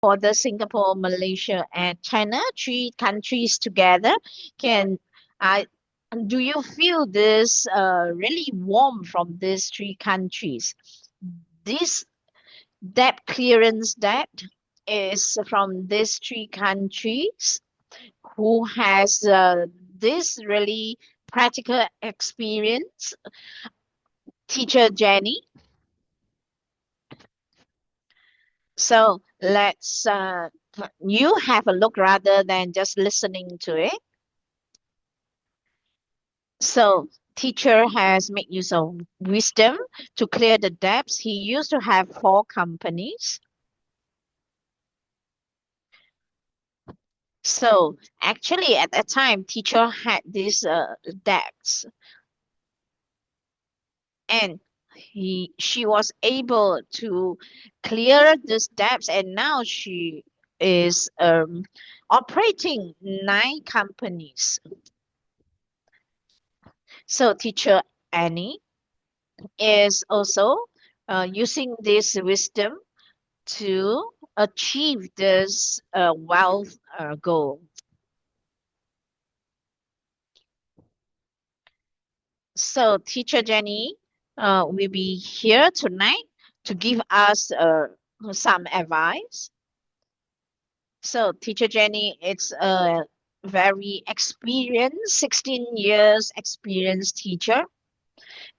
for the Singapore, Malaysia, and China, three countries together. Can I? Do you feel this really warm from these three countries? This debt clearance debt is from these three countries who has this really practical experience. Teacher Jenny. So let's you have a look rather than just listening to it. So teacher has made use of wisdom to clear the debts. He used to have four companies. So actually at that time, teacher had these debts, and she was able to clear these debts, and now she is operating nine companies. So teacher Annie is also using this wisdom to achieve this wealth goal. So teacher Jenny will be here tonight to give us some advice. So teacher Jenny is a very experienced, 16 years experienced teacher,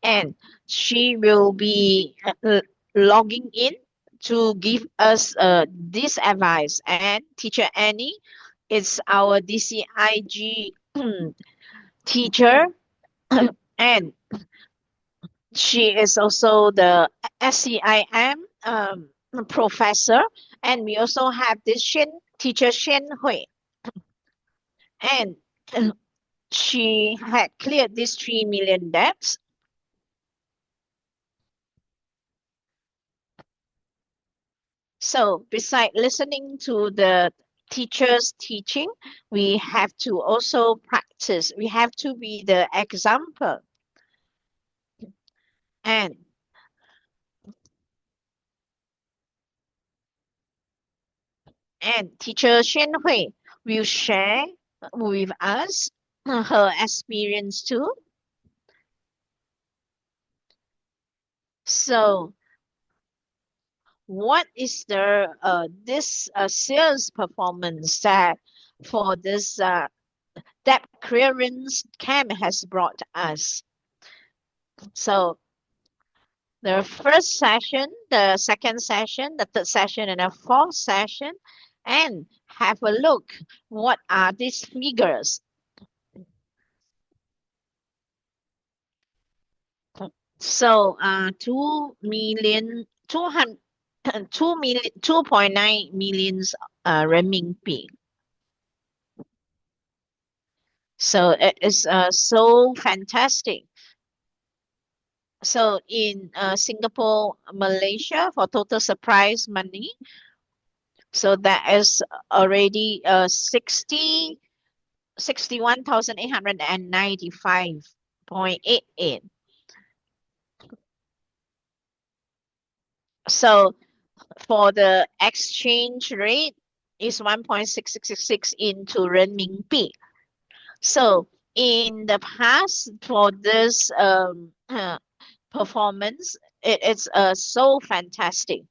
and she will be logging in to give us this advice. And teacher Annie is our DCIG teacher, and she is also the SCIM professor. And we also have this teacher Shen Hui, and she had cleared these 3 million debts. So, beside listening to the teacher's teaching, we have to also practice. We have to be the example. And teacher Shen Hui will share with us her experience too. So, what is the this sales performance that for this debt clearance camp has brought us? So the first session, the second session, the third session, and the fourth session, and have a look. What are these figures? So, 2 million, 200, 2 million, 2.9 millions renminbi. So it is so fantastic. So in Singapore, Malaysia for total surprise money, so that is already 61,895.88. So for the exchange rate is 1.6666 into renminbi. So in the past for this performance, it's so fantastic.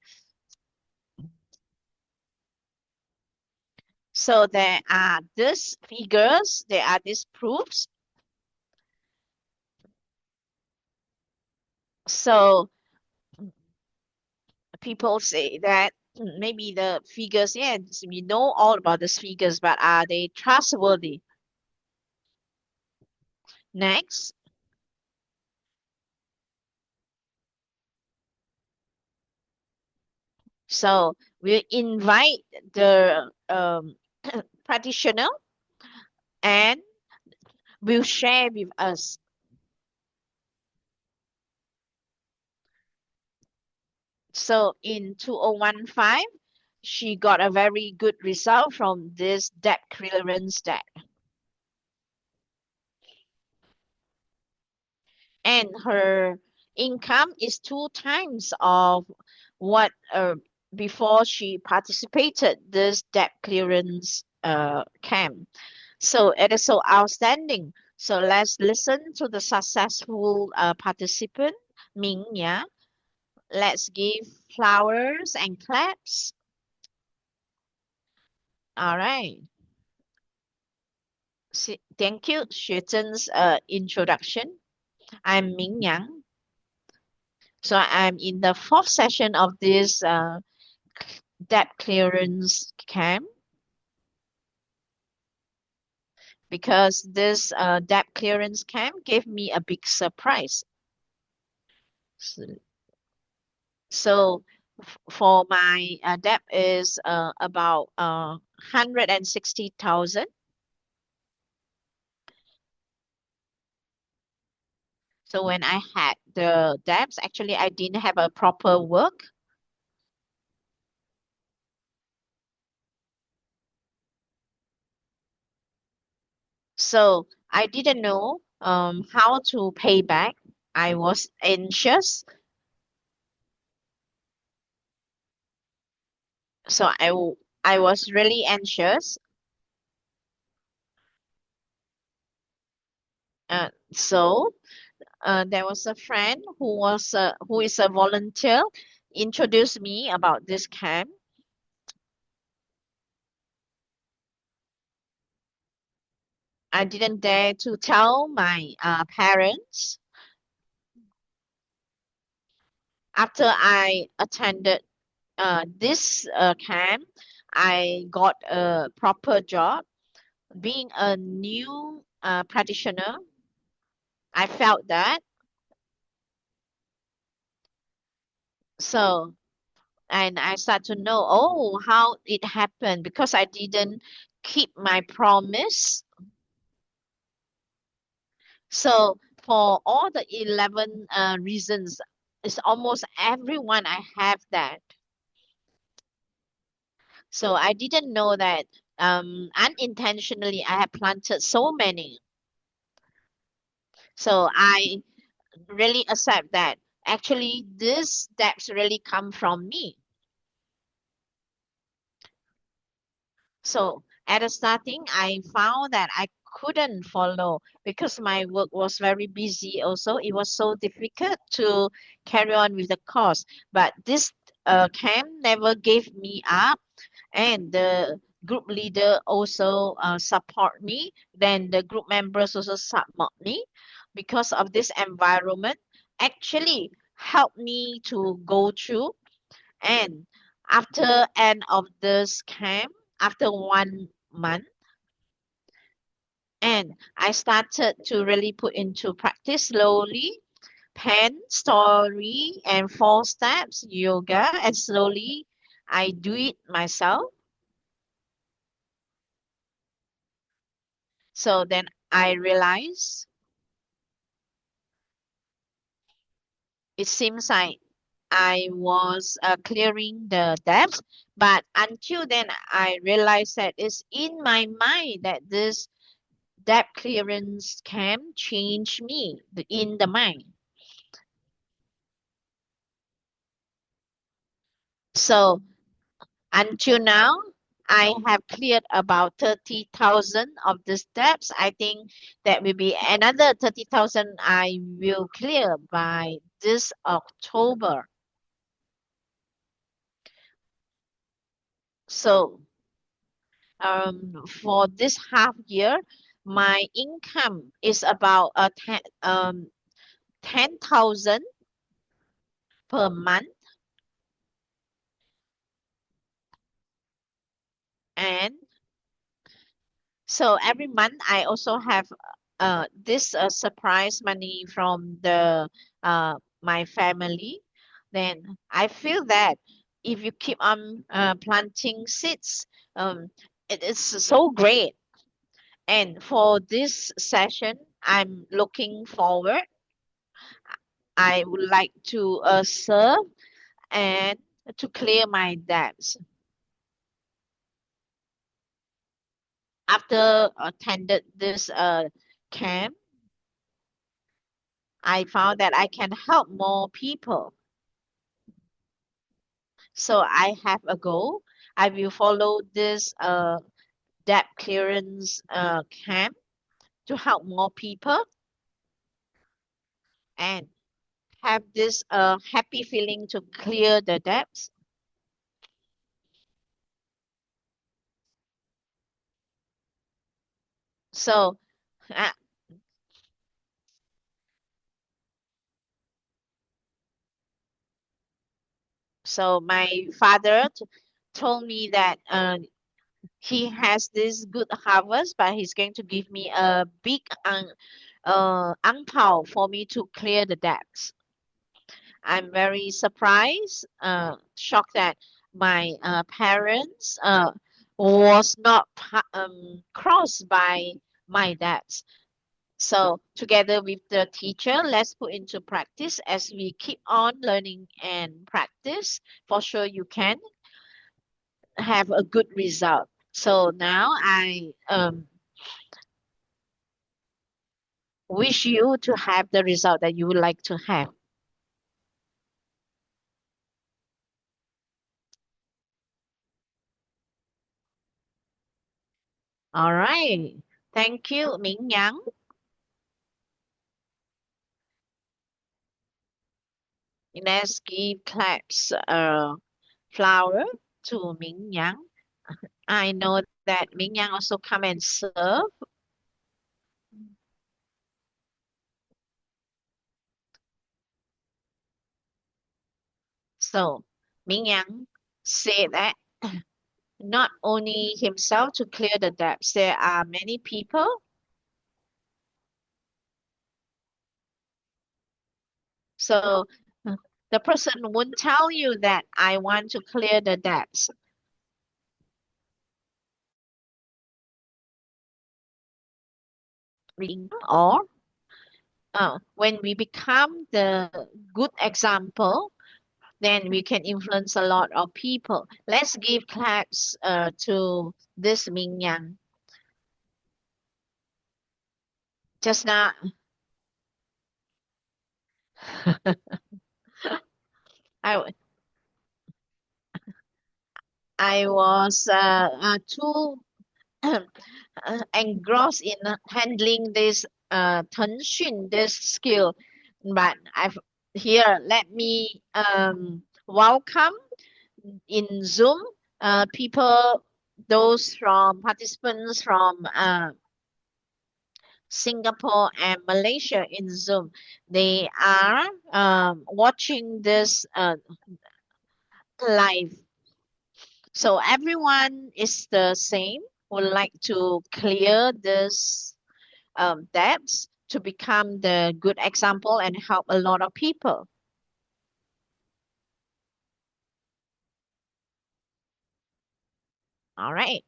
So there are these figures, there are these proofs. So people say that maybe the figures, yes, we know all about these figures, but are they trustworthy? Next, so we invite the practitioner and will share with us. So in 2015, she got a very good result from this debt clearance debt. And her income is two times of what before she participated this debt clearance camp. So it is so outstanding. So let's listen to the successful participant, Ming. Yeah, let's give flowers and claps. All right. Thank you, Xue Zhen's introduction. I'm Ming Yang. So I'm in the fourth session of this debt clearance camp because this debt clearance camp gave me a big surprise. So, for my debt is about 160,000. So when I had the debts, actually I didn't have a proper work. So I didn't know how to pay back. I was anxious. So I was really anxious. So there was a friend who is a volunteer introduced me about this camp. I didn't dare to tell my parents. After I attended this camp, I got a proper job. Being a new practitioner, I felt that. So, and I start to know, oh, how it happened because I didn't keep my promise. So, for all the 11 reasons, it's almost everyone I have that. So, I didn't know that unintentionally I have planted so many. So, I really accept that actually this debts really come from me. So at the starting, I found that I couldn't follow because my work was very busy. Also, it was so difficult to carry on with the course. But this camp never gave me up, and the group leader also support me. Then the group members also support me because of this environment. Actually, helped me to go through and after end of this camp, after 1 month, and I started to really put into practice slowly, pen, story, and 4 steps, yoga, and slowly I do it myself. So then I realized it seems like I was clearing the depth, but until then I realized that it's in my mind that this debt clearance can change me in the mind. So until now, I have cleared about 30,000 of the steps. I think that will be another 30,000 I will clear by this October. So for this half year, my income is about 10,000 per month. And so every month I also have this surprise money from the my family. Then I feel that if you keep on planting seeds, it is so great. And for this session, I'm looking forward. I would like to serve and to clear my debts. After attended this camp, I found that I can help more people. So I have a goal. I will follow this debt clearance camp to help more people and have this happy feeling to clear the debts. So, uh, so my father told me that he has this good harvest, but he's going to give me a big ang pao for me to clear the debts. I'm very surprised, shocked that my parents was not crossed by my debts. So together with the teacher, let's put into practice as we keep on learning and practice. For sure, you can have a good result. So now I wish you to have the result that you would like to have. All right. Thank you, Ming Yang. Let's give claps flower to Ming Yang. I know that Ming Yang also come and serve. So Ming Yang said that not only himself to clear the debts, there are many people. So the person won't tell you that I want to clear the debts. Or when we become the good example, then we can influence a lot of people. Let's give claps to this Ming Yang. Just now, I I was too engrossed in handling this 腾讯 this skill, but I've here. Let me welcome in Zoom people, those from participants from Singapore and Malaysia in Zoom. They are watching this live. So everyone is the same. Would like to clear this debts to become the good example and help a lot of people. All right.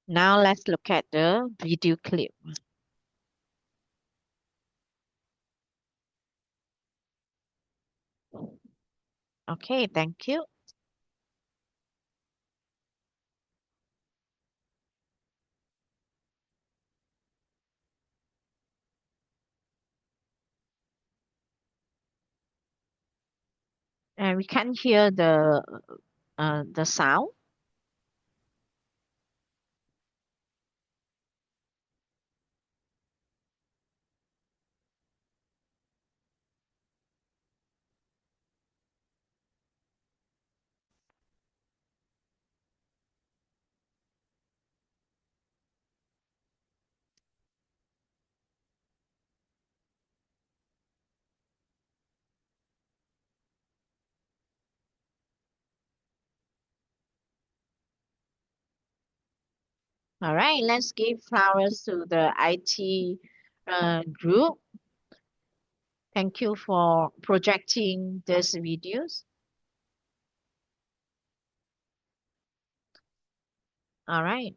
Now let's look at the video clip. Okay, thank you. And we can hear the sound. All right, let's give flowers to the IT group. Thank you for projecting these videos. All right.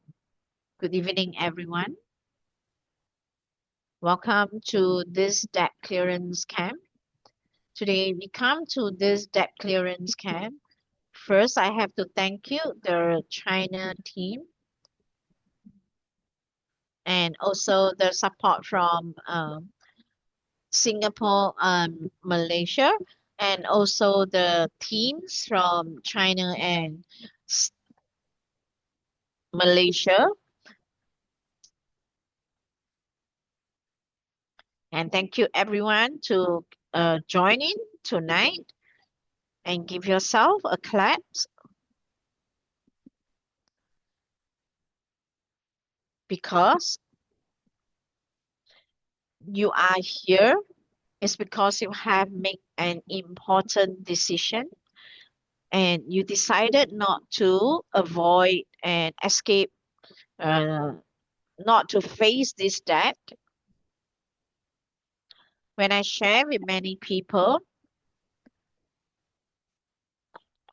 Good evening, everyone. Welcome to this debt clearance camp. Today we come to this debt clearance camp. First, I have to thank you, the China team, and also the support from Singapore and Malaysia. and also the teams from China and s- Malaysia. And thank you everyone to join in tonight and give yourself a clap because you are here. It's because you have made an important decision and you decided not to avoid and escape, uh, not to face this debt. When I share with many people,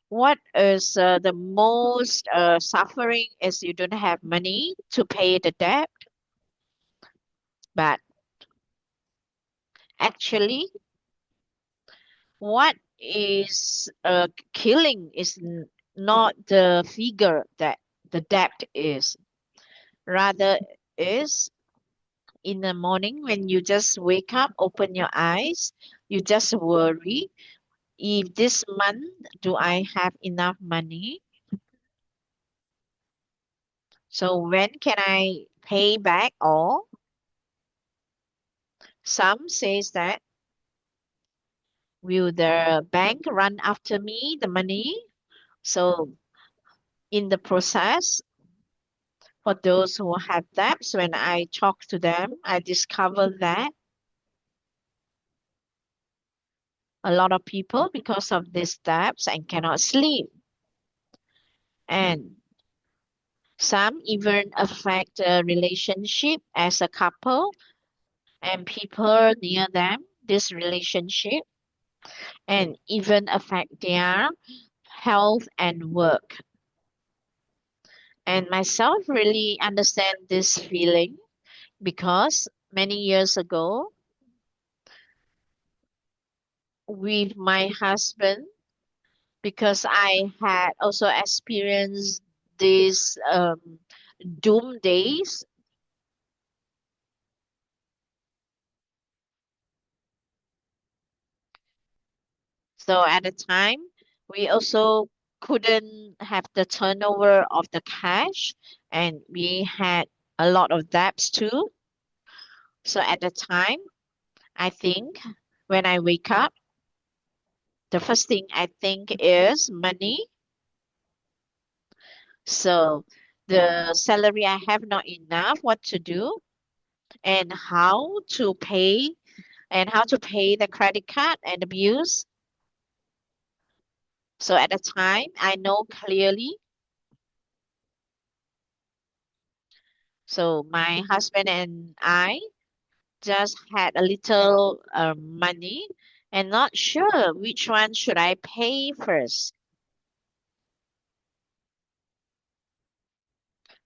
what is the most suffering is you don't have money to pay the debt, but actually, what is killing is not the figure that the debt is, rather is in the morning when you just wake up, open your eyes, you just worry if this month do I have enough money? So when can I pay back all? Some says that will the bank run after me the money? So in the process, for those who have debts, when I talk to them, I discover that a lot of people, because of these debts, and cannot sleep. And some even affect a relationship as a couple and people near them, this relationship, and even affect their health and work. And myself really understand this feeling because many years ago, with my husband, because I had also experienced these doom days. So at the time, we also couldn't have the turnover of the cash, and we had a lot of debts too. So at the time, I think when I wake up, the first thing I think is money. So the salary I have not enough, what to do, and how to pay the credit card and the bills. So at the time, I know clearly. So my husband and I just had a little money and not sure which one should I pay first.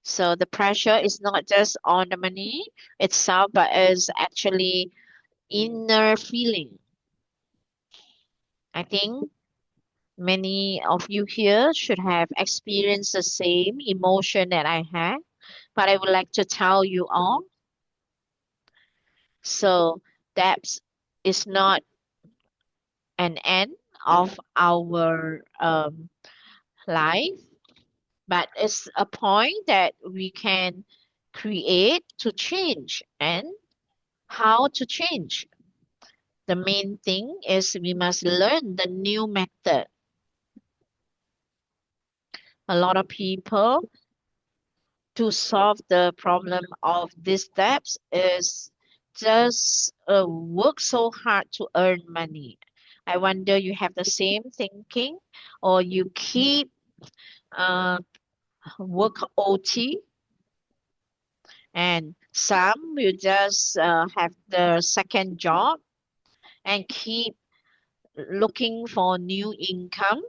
So the pressure is not just on the money itself, but is actually inner feeling. I think many of you here should have experienced the same emotion that I had, but I would like to tell you all. So that is not an end of our life, but it's a point that we can create to change and how to change. The main thing is we must learn the new method. A lot of people to solve the problem of these debts is just work so hard to earn money. I wonder you have the same thinking or you keep uh, work OT and some will just have the second job and keep looking for new income.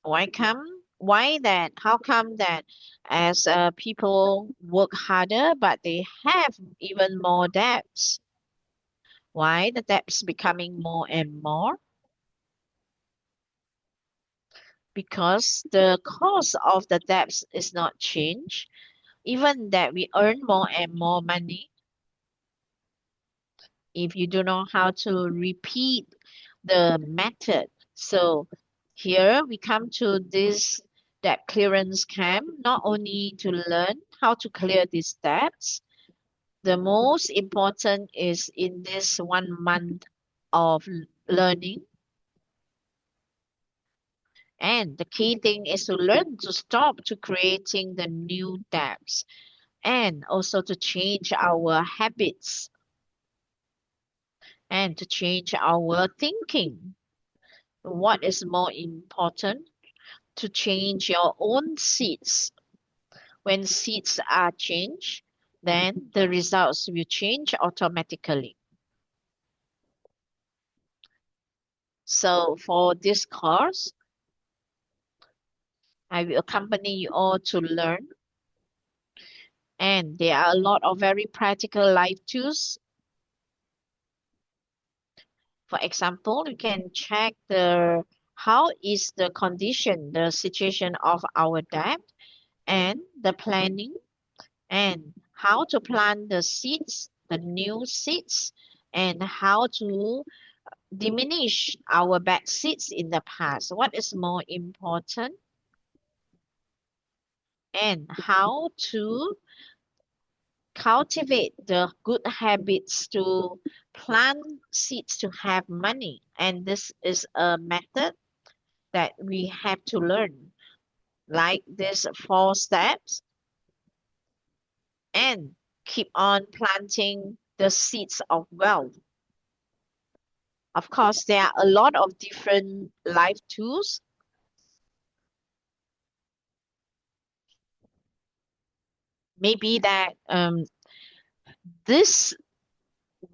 Why that? How come that as people work harder but they have even more debts? Why the debts becoming more and more? Because the cost of the debts is not changed. Even that we earn more and more money, if you don't know how to repeat the method. So here we come to this debt clearance camp, not only to learn how to clear these debts, the most important is in this 1 month of learning. And the key thing is to learn to stop to creating the new debts and also to change our habits and to change our thinking. What is more important? To change your own seeds. When seeds are changed, then the results will change automatically. So for this course, I will accompany you all to learn. And there are a lot of very practical life tools. For example, you can check the how is the condition, the situation of our debt and the planning and how to plant the seeds, the new seeds, and how to diminish our bad seeds in the past. What is more important and how to cultivate the good habits to plant seeds to have money. And this is a method that we have to learn, like these 4 steps, and keep on planting the seeds of wealth. Of course, there are a lot of different life tools. Maybe that this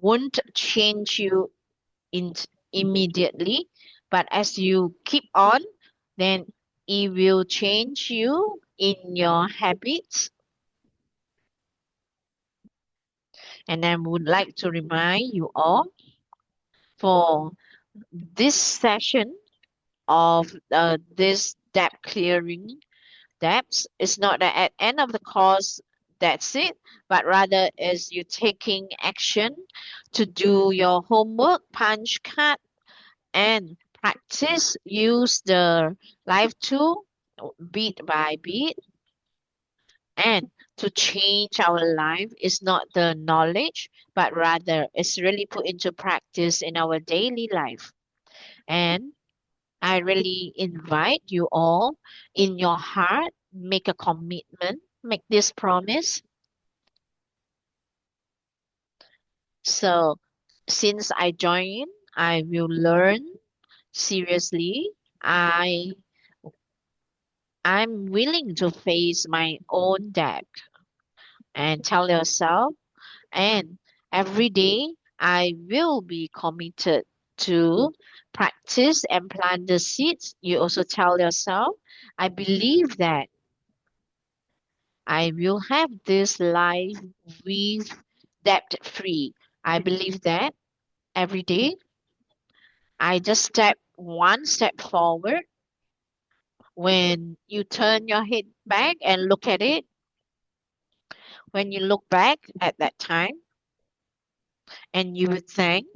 won't change you in immediately, but as you keep on, then it will change you in your habits. And I would like to remind you all for this session of this debt clearing debts is not that at end of the course that's it, but rather is you taking action to do your homework, punch card, and practice use the life tool bit by bit. And to change our life is not the knowledge, but rather it's really put into practice in our daily life. And I really invite you all in your heart, make a commitment, make this promise. So since I join, I will learn seriously. I I'm willing to face my own debt and tell yourself, and every day I will be committed to practice and plant the seeds. You also tell yourself, I believe that I will have this life with debt free. I believe that every day I just step 1 step forward. When you turn your head back and look at it, when you look back at that time, and you would think,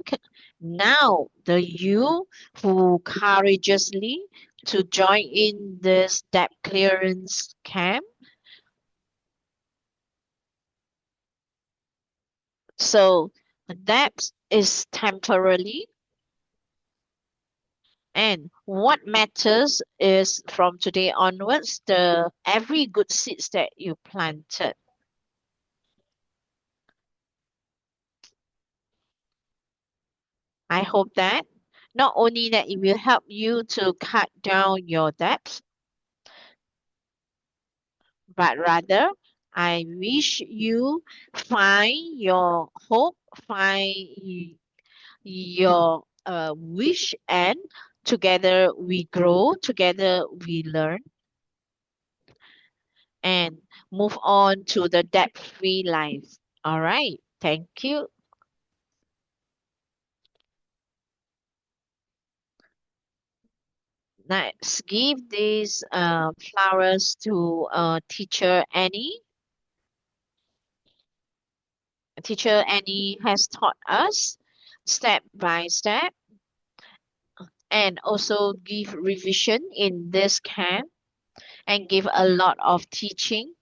now the you who courageously to join in this debt clearance camp. So debt is temporarily, and what matters is from today onwards the every good seeds that you planted. I hope that not only that it will help you to cut down your debts, but rather I wish you find your hope, find your wish, and together we grow, together we learn, and move on to the debt-free life. All right. Thank you. Let's give these flowers to teacher Annie. Teacher Annie has taught us step by step, and also give revision in this camp and give a lot of teaching.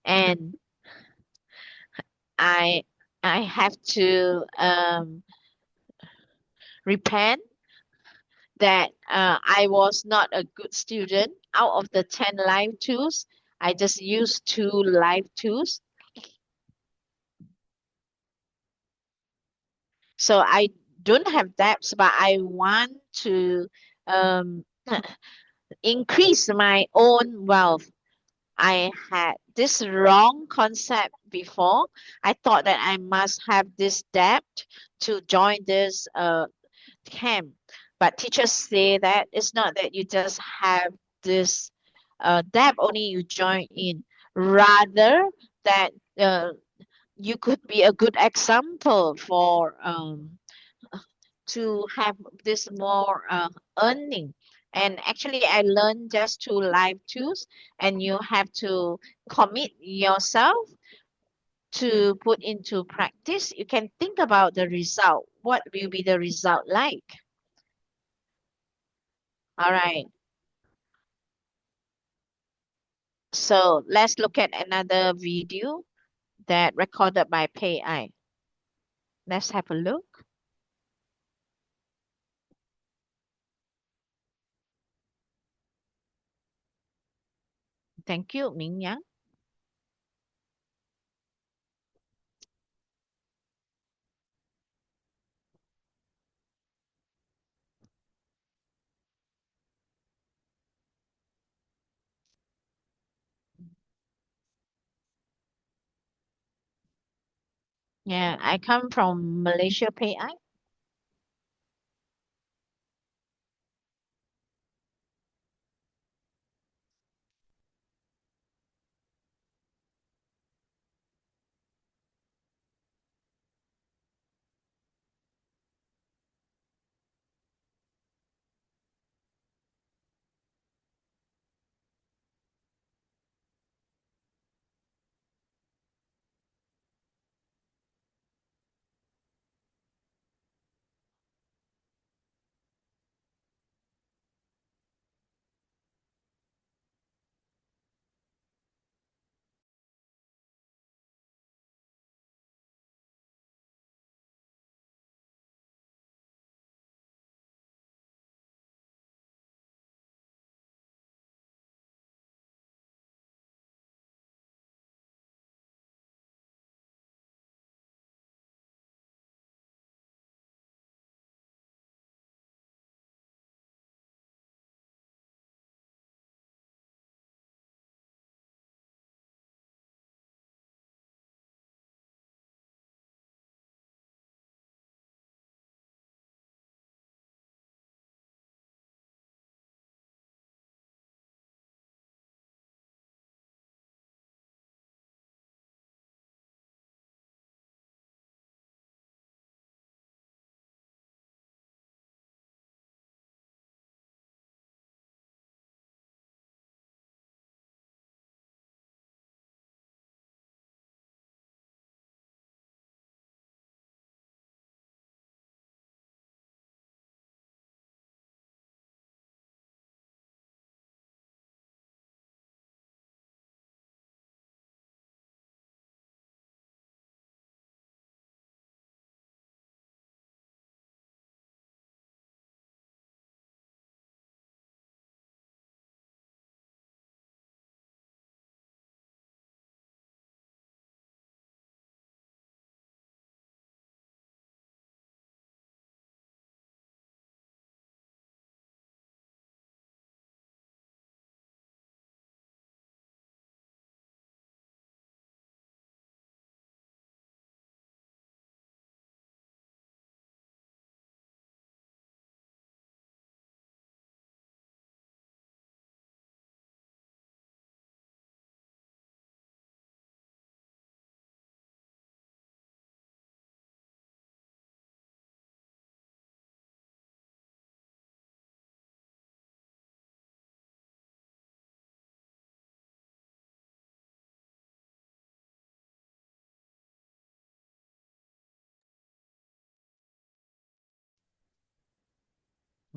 And I I have to repent that I was not a good student. Out of the 10 live tools, I just used two live tools. So I don't have debts, but I want to um, increase my own wealth. I had this wrong concept before. I thought that I must have this debt to join this camp. But teachers say that it's not that you just have this debt only you join in. Rather that you could be a good example for to have this more earning. And actually, I learned just two live tools, and you have to commit yourself to put into practice. You can think about the result. What will be the result like? All right. So let's look at another video that recorded by Pei Ai. Let's have a look. Thank you, Ming Yang. Yeah, I come from Malaysia, Pei Ai.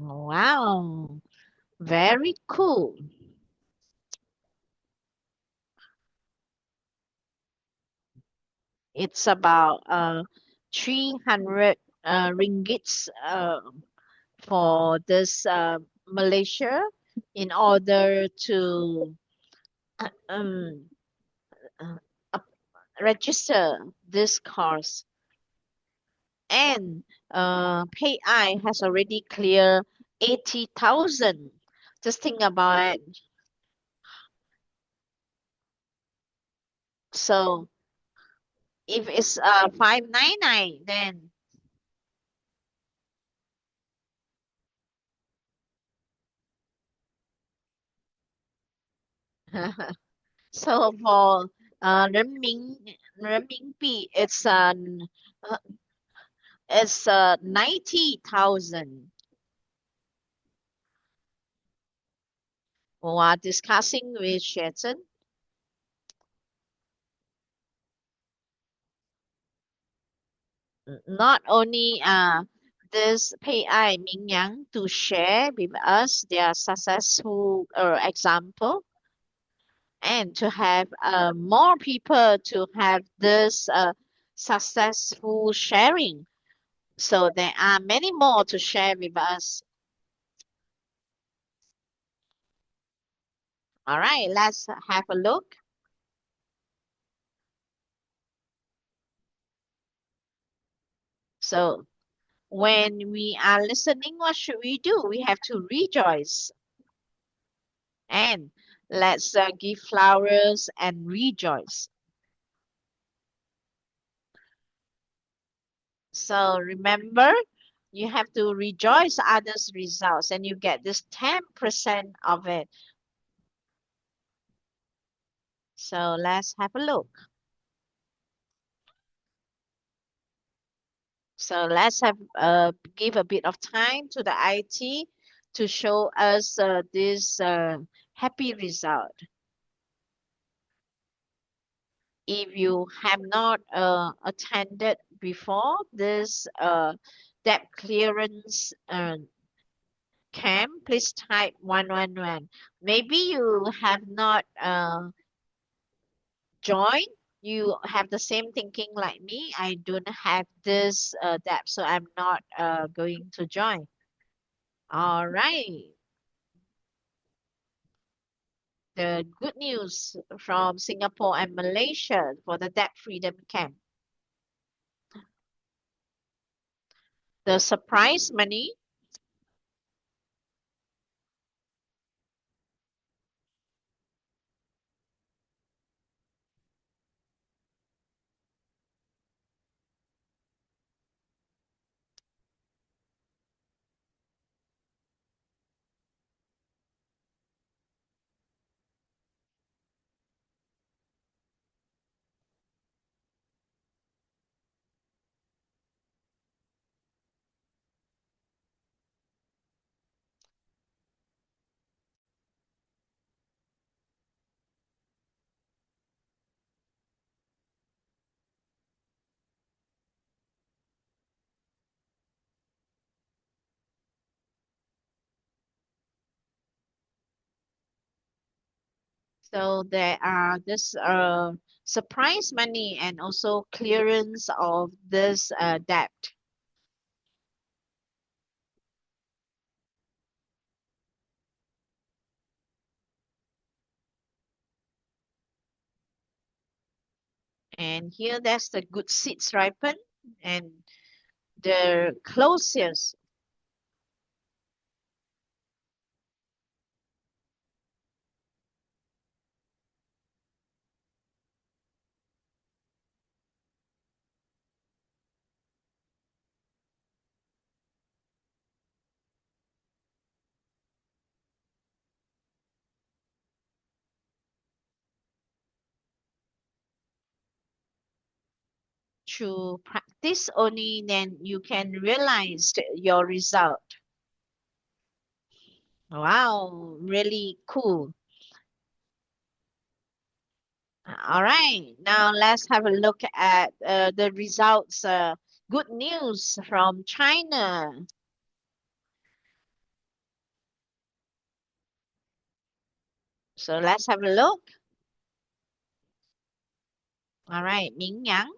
Wow, very cool. It's about 300 ringgits for this Malaysia in order to um, uh, up- register this course. And PayI has already cleared 80,000. Just think about it. So if it's 599, then so for renminbi, uh, it's 90,000. While discussing with Shetson, not only this PI Mingyang to share with us their successful example and to have more people to have this successful sharing. So there are many more to share with us. All right, let's have a look. So when we are listening, what should we do? We have to rejoice and let's give flowers and rejoice. So remember, you have to rejoice others' results and you get this 10% of it. So let's have a look. So let's have give a bit of time to the IT to show us this happy result. If you have not attended before this debt clearance camp, please type 111. Maybe you have not joined. You have the same thinking like me. I don't have this debt, so I'm not going to join. All right. The good news from Singapore and Malaysia for the debt freedom camp. The surprise money. So there are this surprise money and also clearance of this debt. And here there's the good seeds ripen and the closest. To practice only, then you can realize your result. Wow, really cool. All right, now let's have a look at the results. Good news from China. So let's have a look. All right, Ming Yang.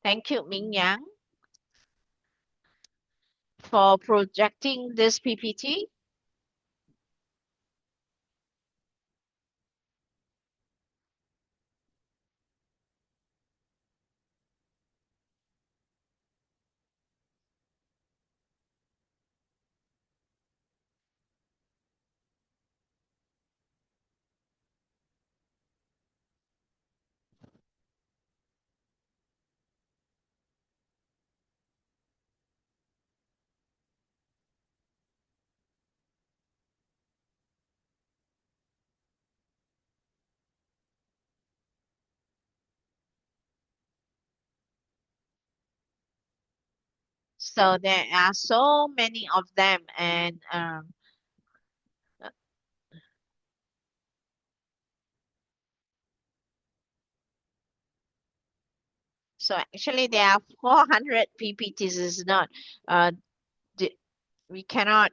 Thank you, Ming Yang, for projecting this PPT. So there are so many of them, and uh, so actually there are 400 PPTs. Is not, uh, we cannot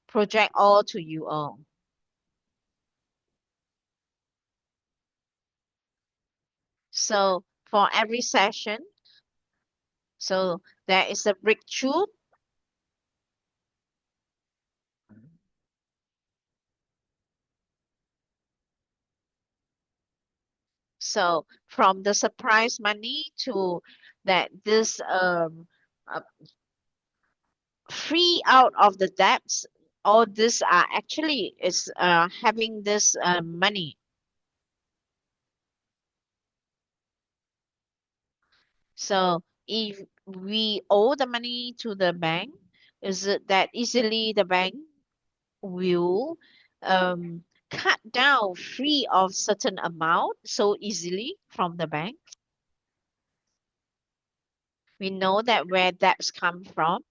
project all to you all. So for every session, so there is a breakthrough. So from the surprise money to that this uh, free out of the debts, all this are actually is having this money. So if we owe the money to the bank, is it that easily the bank will cut down free of certain amount so easily from the bank? We know that where debts come from,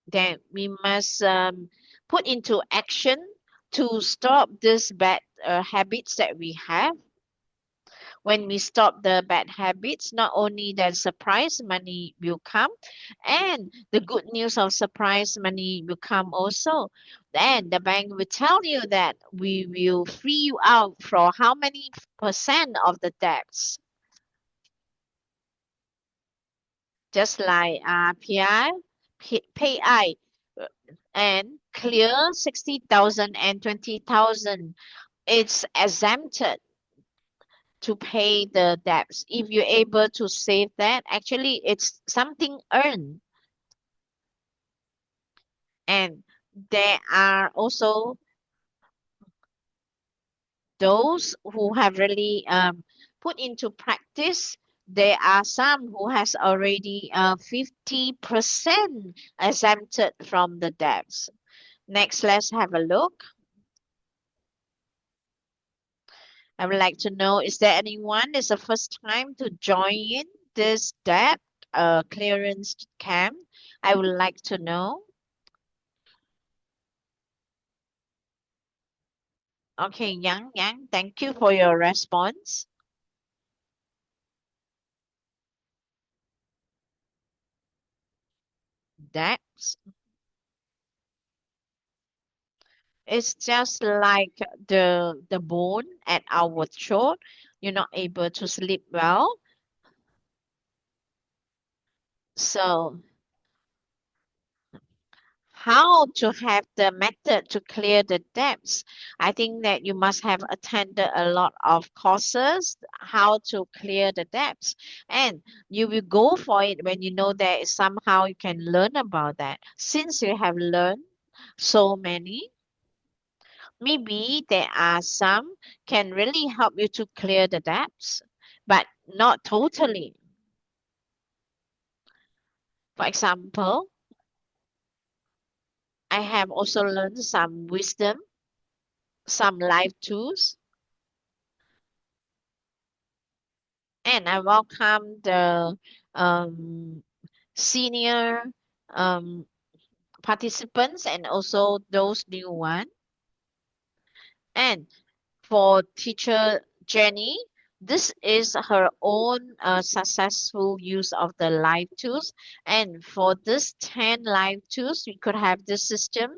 then we must put into action to stop this bad habits that we have. When we stop the bad habits, not only that surprise money will come, and the good news of surprise money will come also. Then the bank will tell you that we will free you out for how many percent of the debts. Just like PI and clear 60,000 and 20,000. It's exempted to pay the debts. If you're able to save that, actually it's something earned. And there are also those who have really put into practice. There are some who has already 50% exempted from the debts. Next, let's have a look. I would like to know, is there anyone is the first time to join in this debt clearance camp? I would like to know. Okay, Yang, thank you for your response. That's it's just like the bone at our throat. You're not able to sleep well. So how to have the method to clear the debts? I think that you must have attended a lot of courses how to clear the debts, and you will go for it when you know that somehow you can learn about that. Since you have learned so many, maybe there are some can really help you to clear the debts, but not totally. For example, I have also learned some wisdom, some life tools, and I welcome the um, senior um, participants and also those new one. And for teacher Jenny, This is her own successful use of the life tools. And for this 10 life tools, we could have this system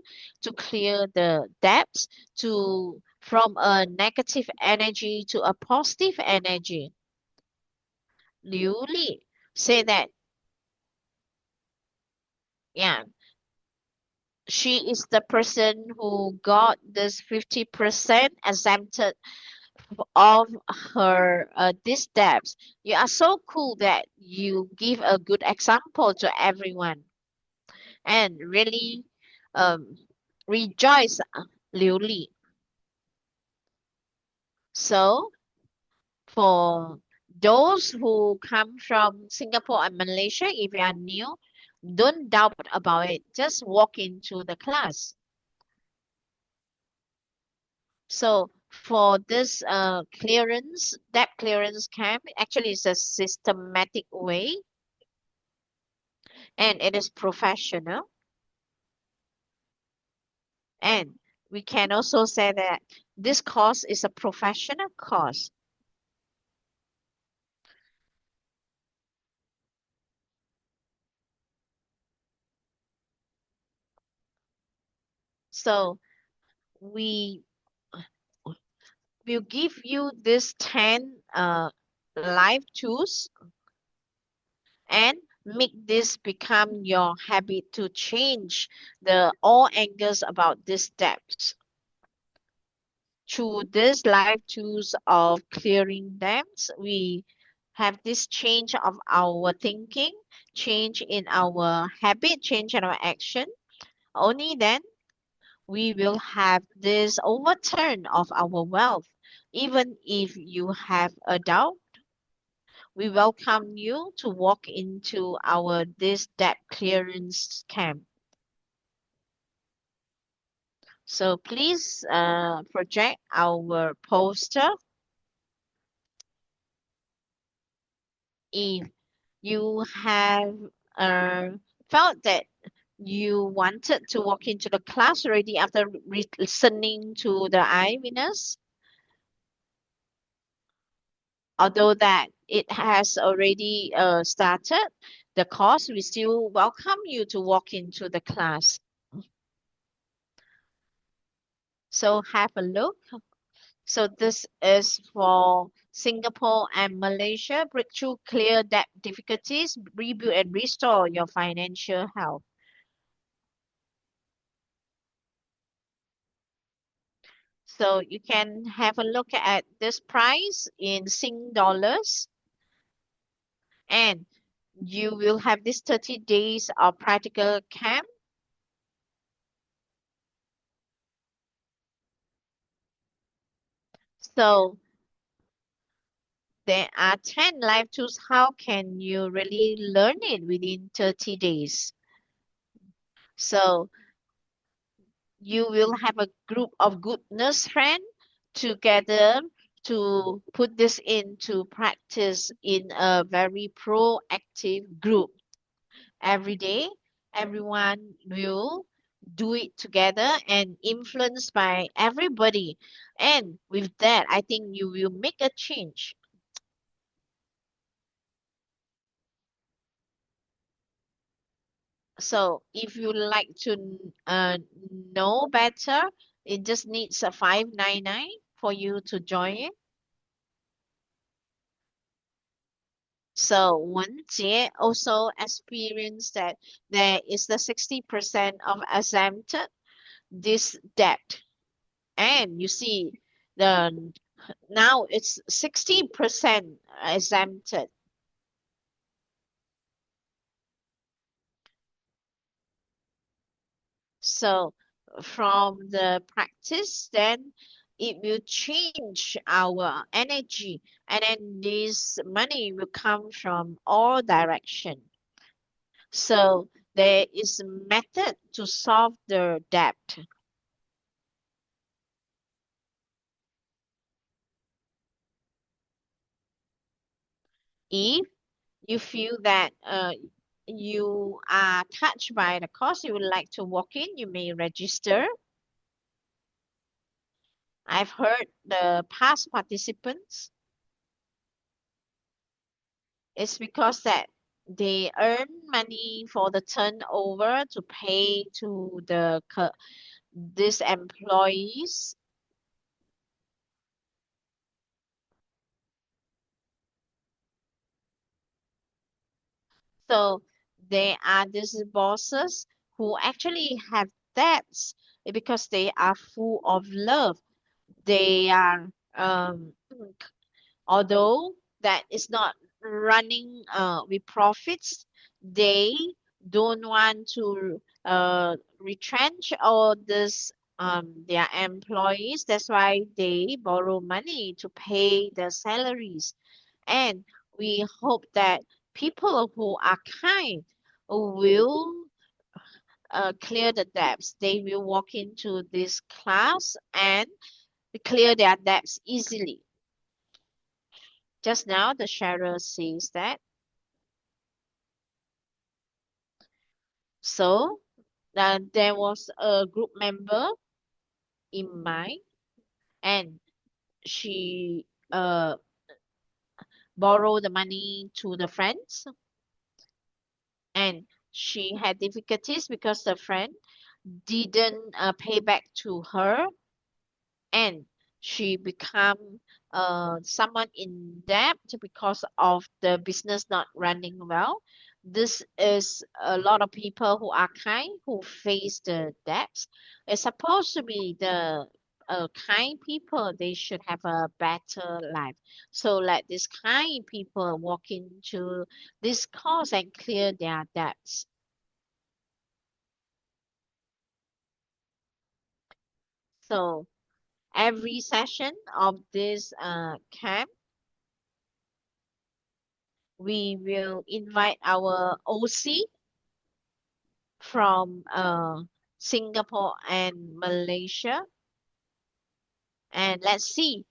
to clear the debts to from a negative energy to a positive energy. Liu Li say that, yeah, she is the person who got this 50% exempted of her these debts. You are so cool that you give a good example to everyone and really um, rejoice, Liu Li. So for those who come from Singapore and Malaysia, if you are new, don't doubt about it. Just walk into the class. So for this debt clearance camp, actually it's a systematic way and it is professional. And we can also say that this course is a professional course. So we will give you this 10 live tools and make this become your habit to change the all angles about these debts. Through these live tools of clearing debts, we have this change of our thinking, change in our habit, change in our action. Only then we will have this overturn of our wealth. Even if you have a doubt, we welcome you to walk into our this debt clearance camp. So please project our poster if you have uh, felt that you wanted to walk into the class already after listening to the eyewitness, although that it has already started the course, we still welcome you to walk into the class. So have a look. So this is for Singapore and Malaysia. Breakthrough clear debt difficulties, rebuild and restore your financial health. So you can have a look at this price in Sing dollars and you will have this 30 days of practical camp. So there are 10 live tools. How can you really learn it within 30 days? So you will have a group of goodness friends together to put this into practice in a very proactive group. Every day, everyone will do it together and influenced by everybody. And with that, I think you will make a change. So if you like to know better, it just needs a 599 for you to join it. So Wen Jie also experienced that there is the 60% of exempted this debt. And you see the now it's 60% exempted. So from the practice, then it will change our energy, and then this money will come from all direction. So there is a method to solve the debt. If you feel that you are touched by the course, you would like to walk in, you may register. I've heard the past participants. It's because that they earn money for the turnover to pay to these employees. So they are these bosses who actually have debts because they are full of love. They are although that is not running with profits, they don't want to retrench all this their employees. That's why they borrow money to pay their salaries. And we hope that people who are kind will clear the debts. They will walk into this class and clear their debts easily. Just now, the sharer says that. So there was a group member in mind, and she borrowed the money to the friends, and she had difficulties because the friend didn't pay back to her, and she become someone in debt because of the business not running well. This is a lot of people who are kind who face the debts. It's supposed to be the kind people, they should have a better life. So let these kind people walk into this course and clear their debts. So every session of this camp, we will invite our OC from Singapore and Malaysia, and let's see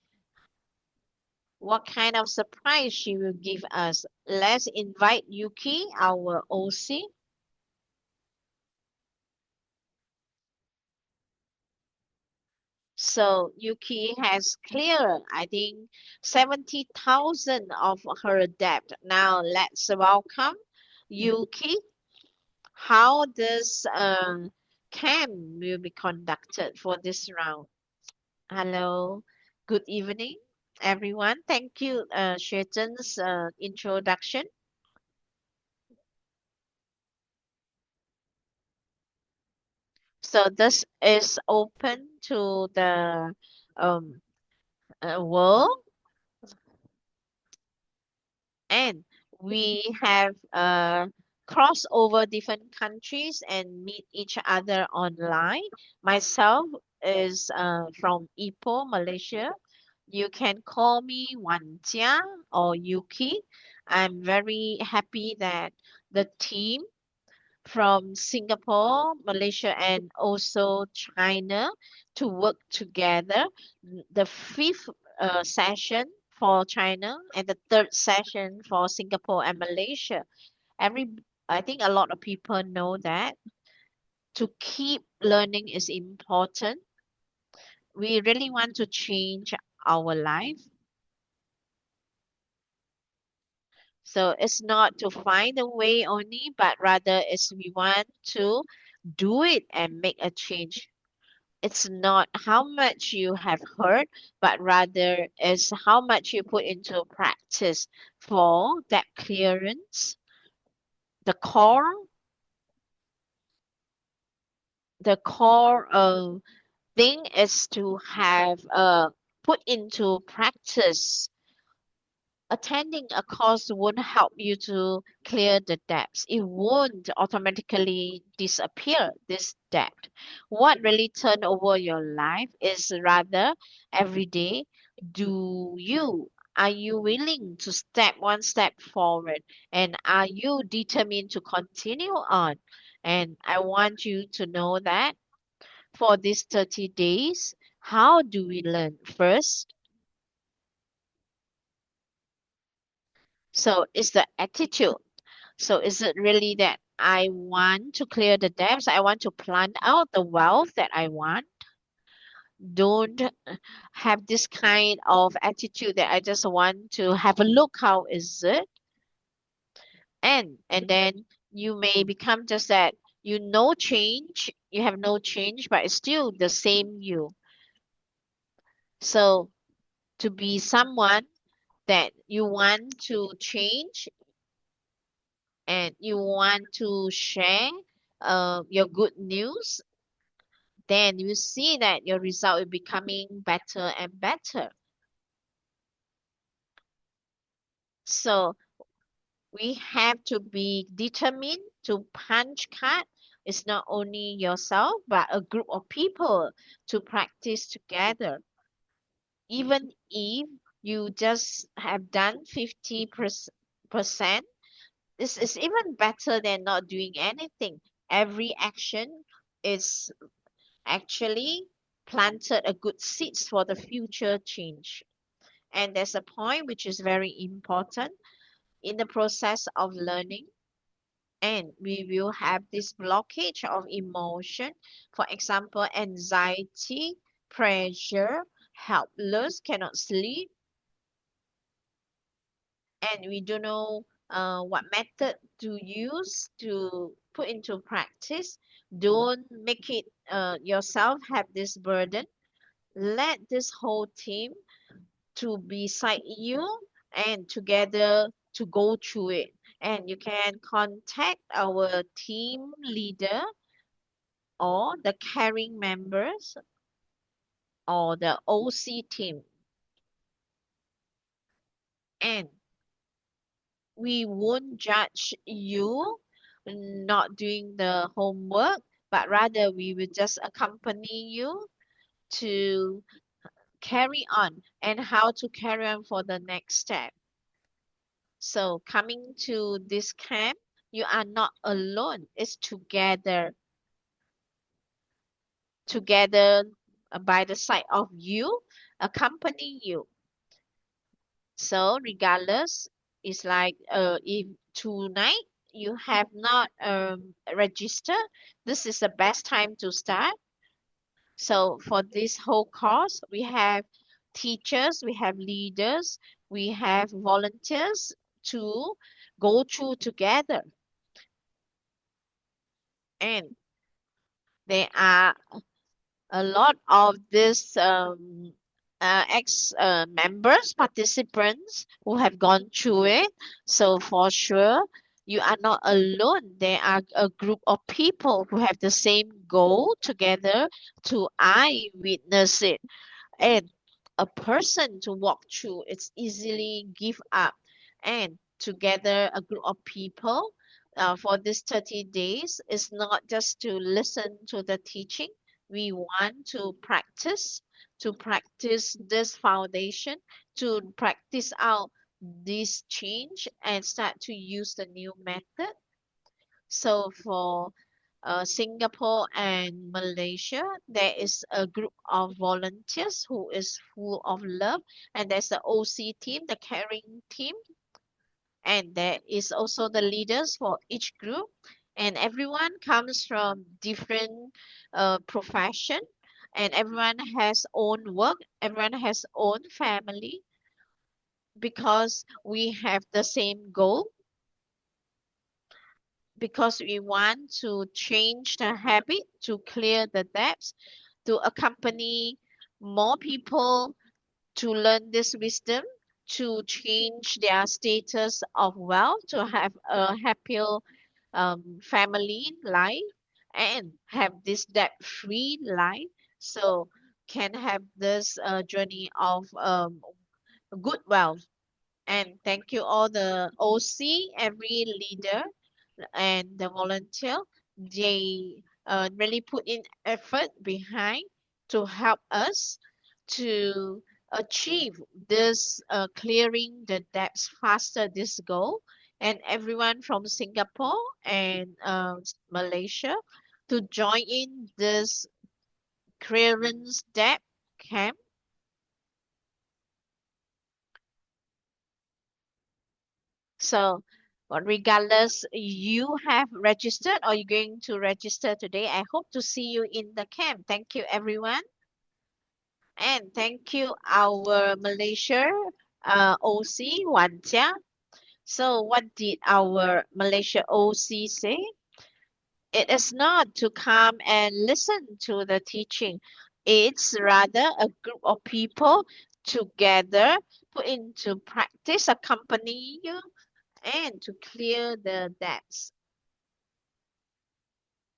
what kind of surprise she will give us. Let's invite Yuki, our OC. So Yuki has cleared, I think, 70,000 of her debt. Now let's welcome Yuki. How this camp will be conducted for this round? Hello, good evening, everyone. Thank you, Shaitan's introduction. So this is open to the um, world, and we have crossed over different countries and meet each other online. Myself is from Ipoh, Malaysia. You can call me Wan Jia or Yuki. I'm very happy that the team from Singapore, Malaysia, and also China to work together. The fifth session for China and the third session for Singapore and Malaysia. Every, I think a lot of people know that to keep learning is important. We really want to change our life. So it's not to find a way only, but rather it's we want to do it and make a change. It's not how much you have heard, but rather is how much you put into practice for that clearance. The core, the core thing is to have put into practice. Attending a course won't help you to clear the debts. It won't automatically disappear, this debt. What really turn over your life is rather every day, are you willing to step one step forward? And are you determined to continue on? And I want you to know that for these 30 days, how do we learn? First, so it's the attitude. So is it really that I want to clear the debts? I want to plan out the wealth that I want. Don't have this kind of attitude that I just want to have a look. How is it? And then you may become just that you have no change, but it's still the same you. So to be someone that you want to change and you want to share your good news, then you see that your result is becoming better and better. So we have to be determined to punch card. It's not only yourself, but a group of people to practice together. Even if you just have done 50%, this is even better than not doing anything. Every action is actually planted a good seeds for the future change. And there's a point which is very important in the process of learning, and we will have this blockage of emotion. For example, anxiety, pressure, helpless, cannot sleep, and we don't know what method to use to put into practice. Don't make it yourself have this burden. Let this whole team to beside you and together to go through it. And you can contact our team leader or the caring members or the OC team. And we won't judge you not doing the homework, but rather we will just accompany you to carry on and how to carry on for the next step. So coming to this camp, you are not alone. It's together, together by the side of you, accompany you. So regardless, it's like if tonight you have not registered, this is the best time to start. So for this whole course, we have teachers, we have leaders, we have volunteers to go through together. And there are a lot of these ex members, participants who have gone through it. So for sure, you are not alone. There are a group of people who have the same goal together to eye witness it. And a person to walk through, it's easily give up. And together, a group of people for these 30 days is not just to listen to the teaching. We want to practice this foundation, to practice out this change and start to use the new method. So for Singapore and Malaysia, there is a group of volunteers who is full of love, and there's the OC team, the caring team, and there is also the leaders for each group, and everyone comes from different profession, and everyone has own work, everyone has own family, because we have the same goal, because we want to change the habit, to clear the debts, to accompany more people to learn this wisdom, to change their status of wealth, to have a happier family life, and have this debt-free life. So can have this journey of good wealth. And thank you all the OC, every leader and the volunteer. They really put in effort behind to help us to achieve this clearing the debts faster this goal, and everyone from Singapore and Malaysia to join in this clearance debt camp. So regardless you have registered or you're going to register today, I hope to see you in the camp. Thank you everyone. And thank you our Malaysia OC Wan Jia So what did our Malaysia OC say? It is not to come and listen to the teaching. It's rather a group of people together put into practice, accompany you, and to clear the debts.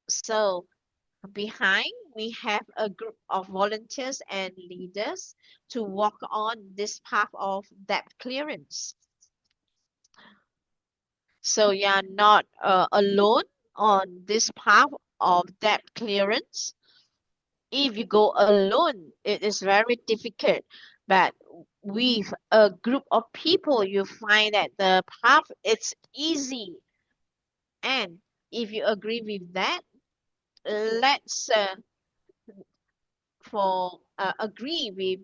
So behind, we have a group of volunteers and leaders to walk on this path of debt clearance. So you are not alone on this path of debt clearance. If you go alone, it is very difficult. But with a group of people, you find that the path it's easy. And if you agree with that, let's for agree with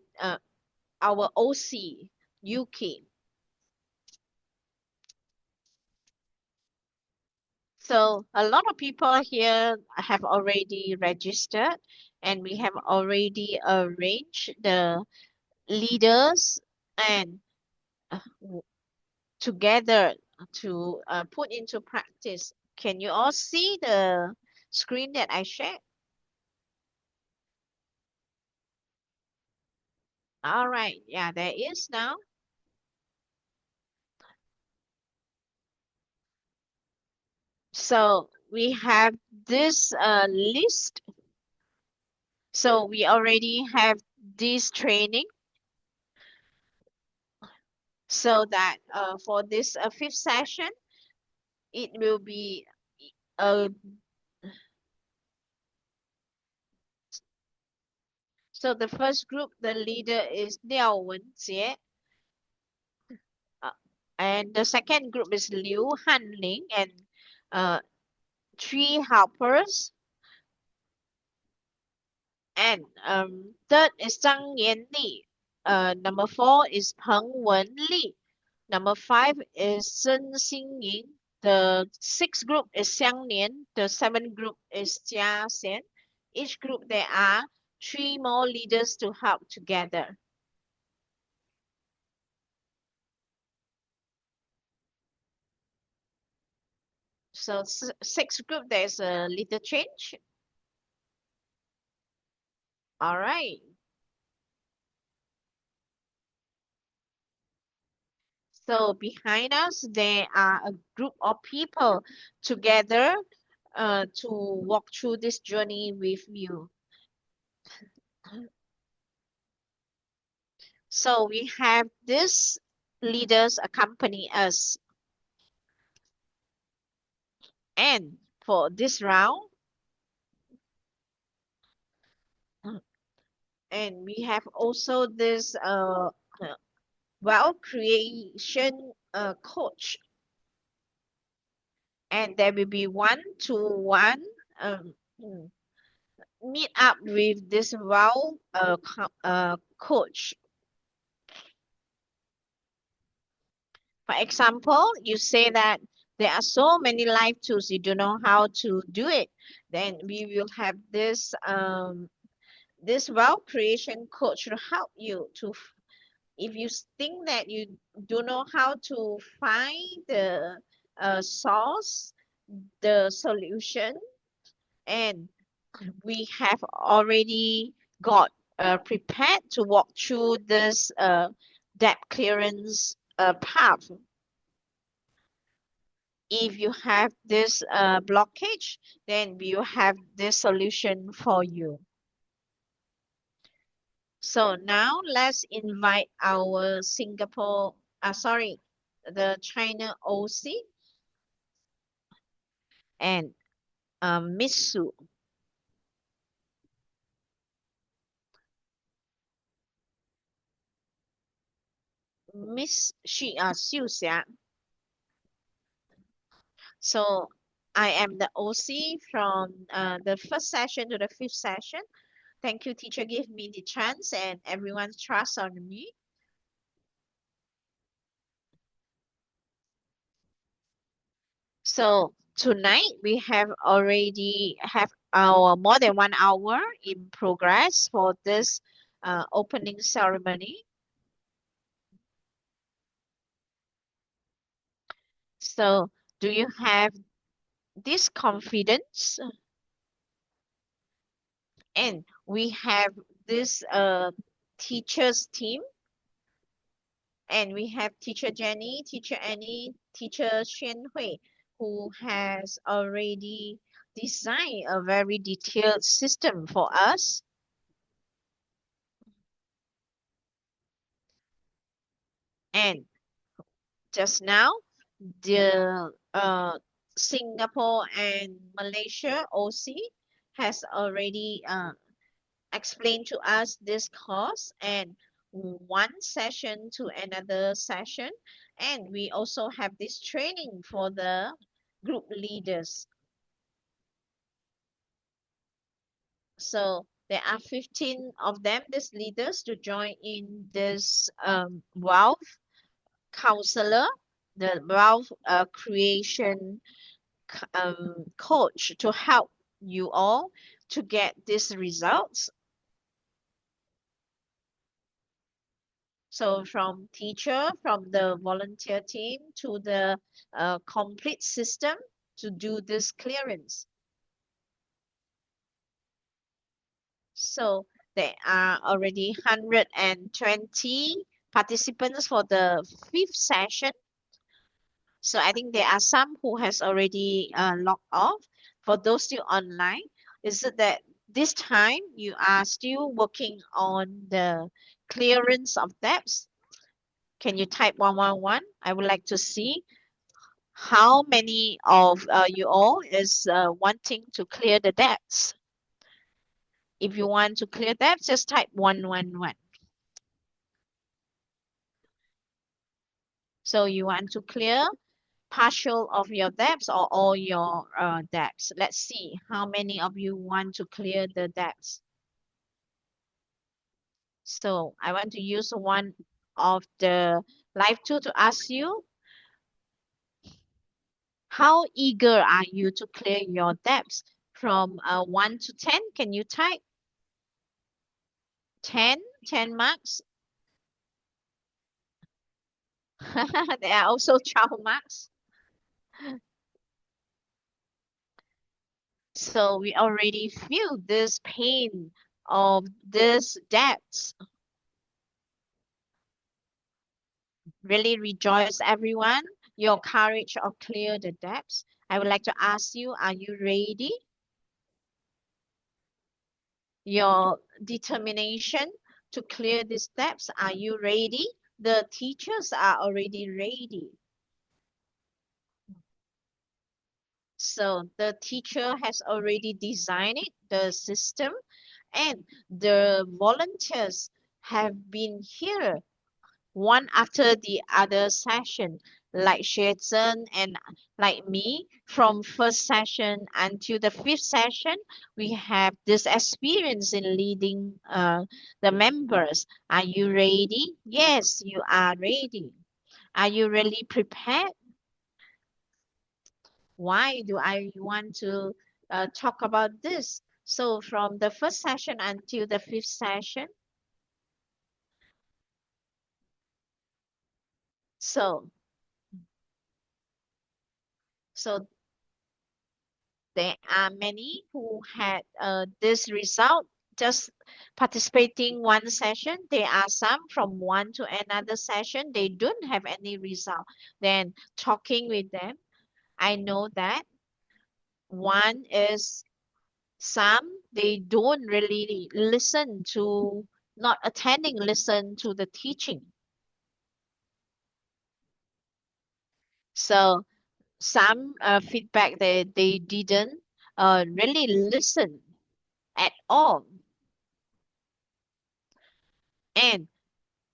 our OC UK. So a lot of people here have already registered, and we have already arranged the leaders and w- together to put into practice. Can you all see the screen that I shared? All right, yeah, there is now. So we have this list. So we already have this training so that for this fifth session, it will be uh, so the first group, the leader is Liao Wenjie, uh, and the second group is Liu Hanling and uh, three helpers, and third is Zhang Yanli. Number four is Peng Wenli. Number five is Sun Xingying. The sixth group is Xiang Nian. The seventh group is Jia Xian. Each group there are three more leaders to help together. So sixth group there's a little change. All right. So behind us there are a group of people together to walk through this journey with you. So we have these leaders accompany us. And for this round, and we have also this wealth creation coach, and there will be one-to-one um, mm, meet up with this wealth coach. For example, you say that there are so many life tools you don't know how to do it, then we will have this wealth creation coach to help you to if you think that you don't know how to find the source, the solution, and we have already got prepared to walk through this debt clearance path. If you have this blockage, then we will have this solution for you. So now let's invite our the China OC and Miss Su. Xiu Xia. So I am the OC from the first session to the fifth session. Thank you, teacher, give me the chance and everyone's trust on me. So tonight we have already have our more than 1 hour in progress for this opening ceremony. So, do you have this confidence? And we have this teachers team, and we have teacher Jenny, teacher Annie, teacher Xuan Hui, who has already designed a very detailed system for us. And just now, the Singapore and Malaysia OC has already explained to us this course and one session to another session. And we also have this training for the group leaders. So there are 15 of them, these leaders, to join in this wealth counselor, the wealth creation coach to help you all to get these results. So from teacher, from the volunteer team to the complete system to do this clearance. So there are already 120 participants for the fifth session. So I think there are some who has already logged off. For those still online, is it that this time you are still working on the clearance of debts? Can you type 111? I would like to see how many of you all is wanting to clear the debts. If you want to clear debts, just type 111. So you want to clear partial of your debts or all your debts. Let's see how many of you want to clear the debts. So I want to use one of the live tool to ask you, how eager are you to clear your debts? From 1 to 10, can you type 10? 10 marks. There are also 12 marks. So we already feel this pain of this debts. Really rejoice, everyone. Your courage of clear the debts. I would like to ask you, are you ready? Your determination to clear these debts, are you ready? The teachers are already ready. So the teacher has already designed it, the system, and the volunteers have been here one after the other session, like Shazan and like me, from first session until the fifth session, we have this experience in leading the members. Are you ready? Yes, you are ready. Are you really prepared? Why do I want to talk about this? So from the first session until the fifth session, so so there are many who had this result just participating one session. There are some from one to another session, they don't have any result. Then talking with them, I know that one is some they don't really listen to, not attending, listen to the teaching. So some feedback that they didn't really listen at all. And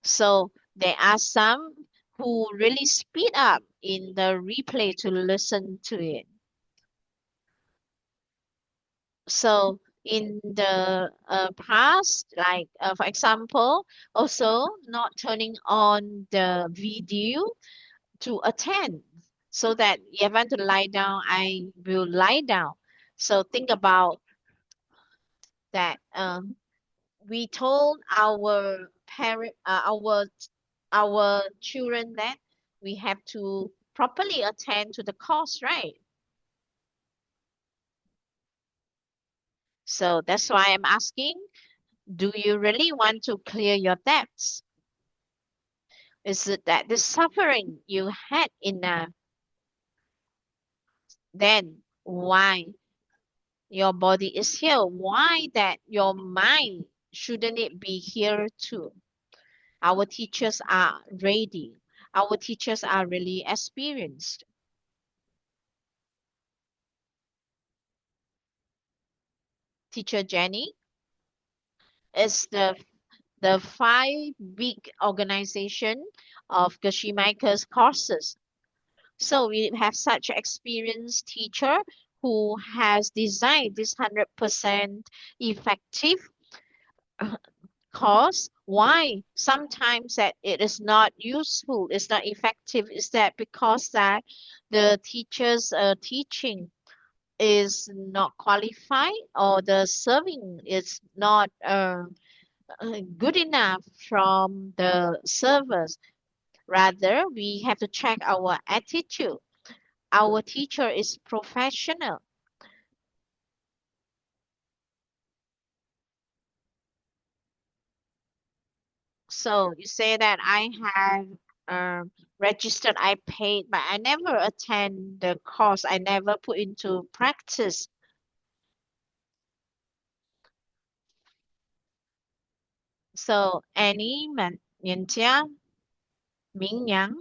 so there are some who really speed up in the replay to listen to it. So in the past, like for example, also not turning on the video to attend, so that if I want to lie down, I will lie down. So think about that. We told our parent, our children that we have to properly attend to the course, right? So that's why I'm asking, do you really want to clear your debts? Is it that the suffering you had enough? Then why your body is here? Why that your mind shouldn't it be here too? Our teachers are ready. Our teachers are really experienced. Teacher Jenny is the five big organization of Geschimaker's courses. So we have such experienced teacher who has designed this 100% effective course. Why? Sometimes that it is not useful, it's not effective. Is that because that the teacher's teaching is not qualified or the serving is not good enough from the servers? Rather, we have to check our attitude. Our teacher is professional. So you say that I have registered, I paid, but I never attend the course. I never put into practice. So Annie, Yanjia, Mingyang,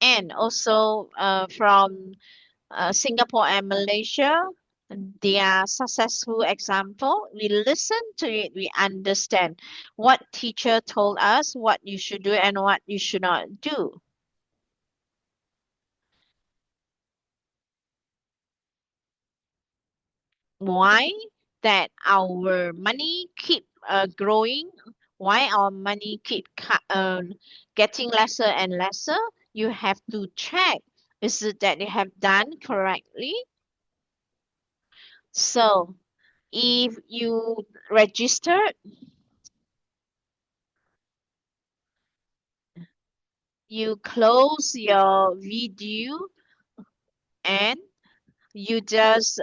and also from Singapore and Malaysia, they are successful example. We listen to it, we understand what teacher told us, what you should do and what you should not do. Why that our money keep growing? Why our money keep getting lesser and lesser? You have to check. Is it that you have done correctly? So if you register, you close your video and you just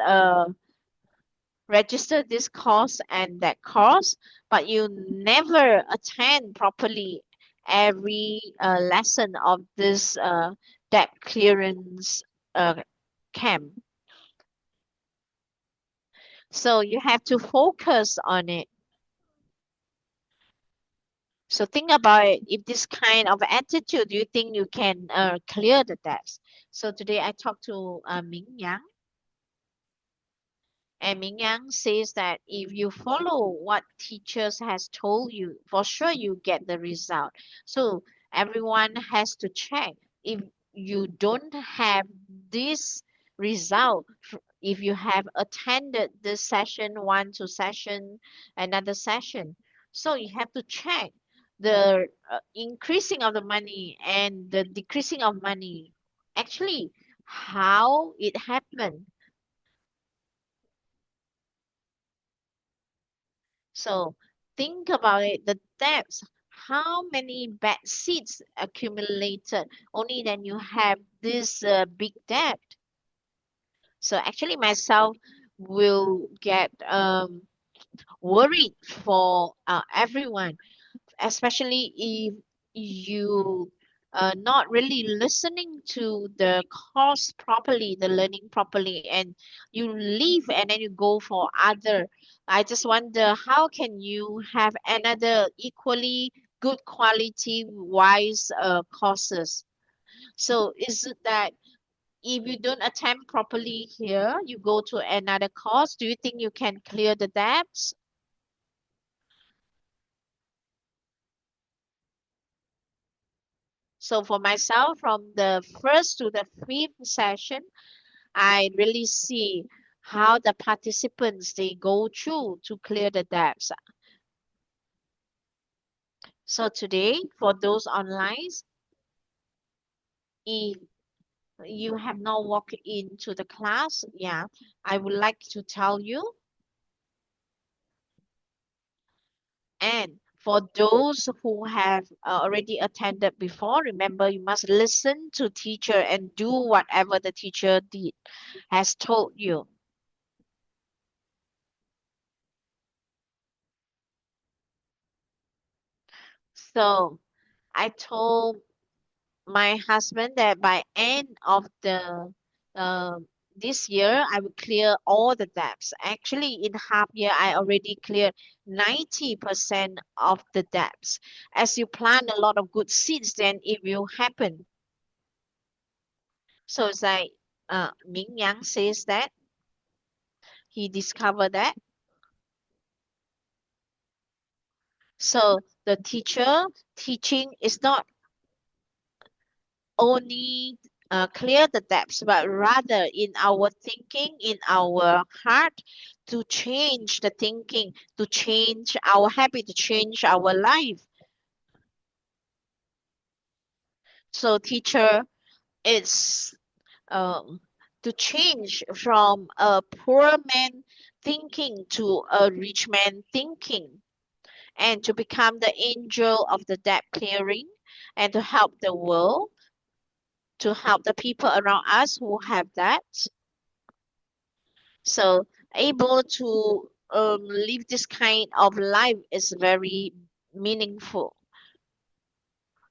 register this course and that course, but you never attend properly every lesson of this debt clearance uh, camp. So you have to focus on it. So think about it. If this kind of attitude, do you think you can clear the debts? So today I talked to Ming Yang. And Ming Yang says that if you follow what teachers has told you, for sure you get the result. So everyone has to check. If you don't have this result, if you have attended this session one to session, another session, so you have to check the increasing of the money and the decreasing of money. Actually, how it happened. So think about it, the debts, how many bad seeds accumulated, only then you have this big debt. So actually myself will get worried for everyone, especially if you not really listening to the course properly, the learning properly, and you leave and then you go for other. I just wonder how can you have another equally good quality wise courses. So is it that if you don't attend properly here, you go to another course, do you think you can clear the debts? So for myself, from the first to the fifth session, I really see how the participants they go through to clear the debts. So today, for those online, if you have not walked into the class, yeah, I would like to tell you. And For those who have already attended before, remember you must listen to teacher and do whatever the teacher did has told you. So I told my husband that by end of the uh, this year I will clear all the debts. Actually, in half year I already cleared 90% of the debts. As you plant a lot of good seeds, then it will happen. So it's like Ming Yang says that he discovered that. So the teacher teaching is not only clear the depths, but rather in our thinking, in our heart, to change the thinking, to change our habit, to change our life. So teacher is um, to change from a poor man thinking to a rich man thinking, and to become the angel of the debt clearing, and to help the world, to help the people around us who have that. So able to live this kind of life is very meaningful.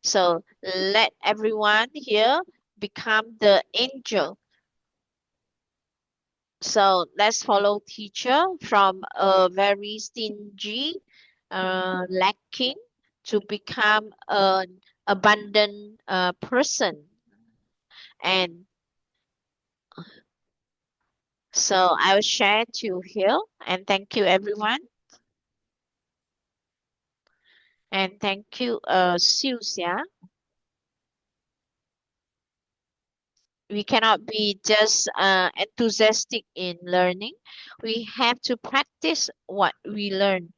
So let everyone here become the angel. So let's follow teacher from a very stingy, lacking, to become an abundant person. And so I will share to here, and thank you everyone. And thank you, Susia. We cannot be just enthusiastic in learning. We have to practice what we learn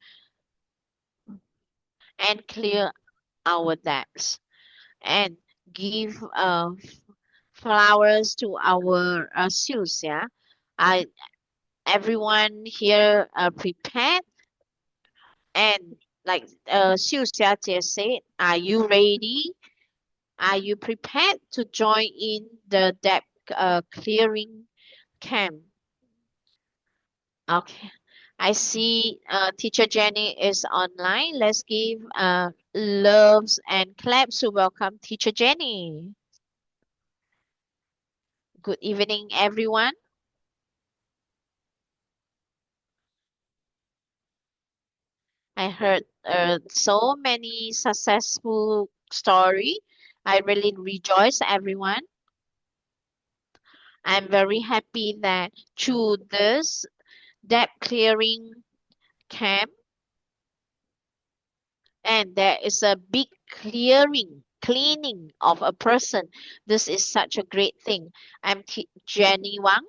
and clear our debts and give flowers to our shoes. Yeah, I everyone here prepared, and like Xiu Xia just said, are you ready? Are you prepared to join in the debt clearing camp? Okay. I see Teacher Jenny is online. Let's give loves and claps to welcome Teacher Jenny. Good evening, everyone. I heard so many successful story. I really rejoice, everyone. I'm very happy that through this debt clearing camp, and there is a big cleaning of a person. This is such a great thing. I'm Jenny Wang.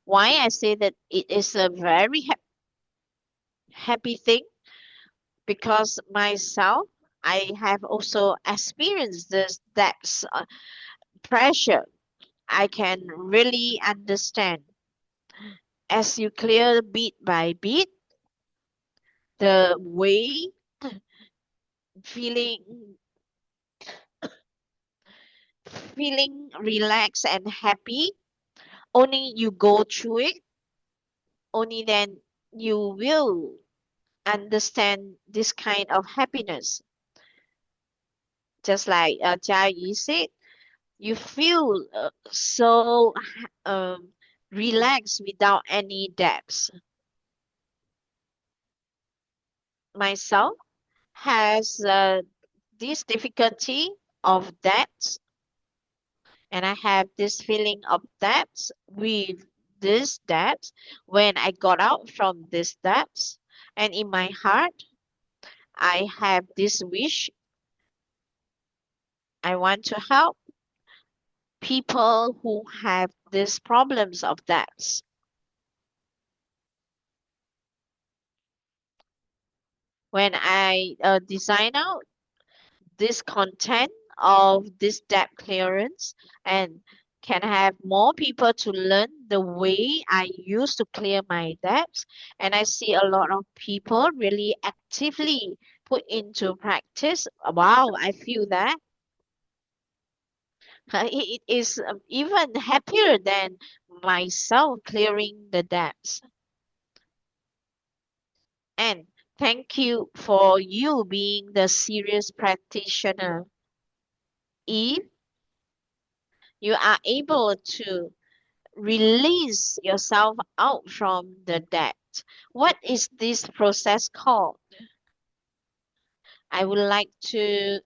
Why I say that it is a very happy thing, because myself, I have also experienced this debts pressure. I can really understand. As you clear bit by bit, the way feeling feeling relaxed and happy, only you go through it, only then you will understand this kind of happiness. Just like Jia Yi said, you feel so relaxed without any debts. Myself has this difficulty of debts, and I have this feeling of debts with this debts when I got out from this debts, and in my heart I have this wish. I want to help people who have these problems of debts. When I design out this content of this debt clearance, and can have more people to learn the way I used to clear my debts, and I see a lot of people really actively put into practice. Wow, I feel that. It is even happier than myself clearing the debts. And thank you for you being the serious practitioner. If you are able to release yourself out from the debt, what is this process called? I would like to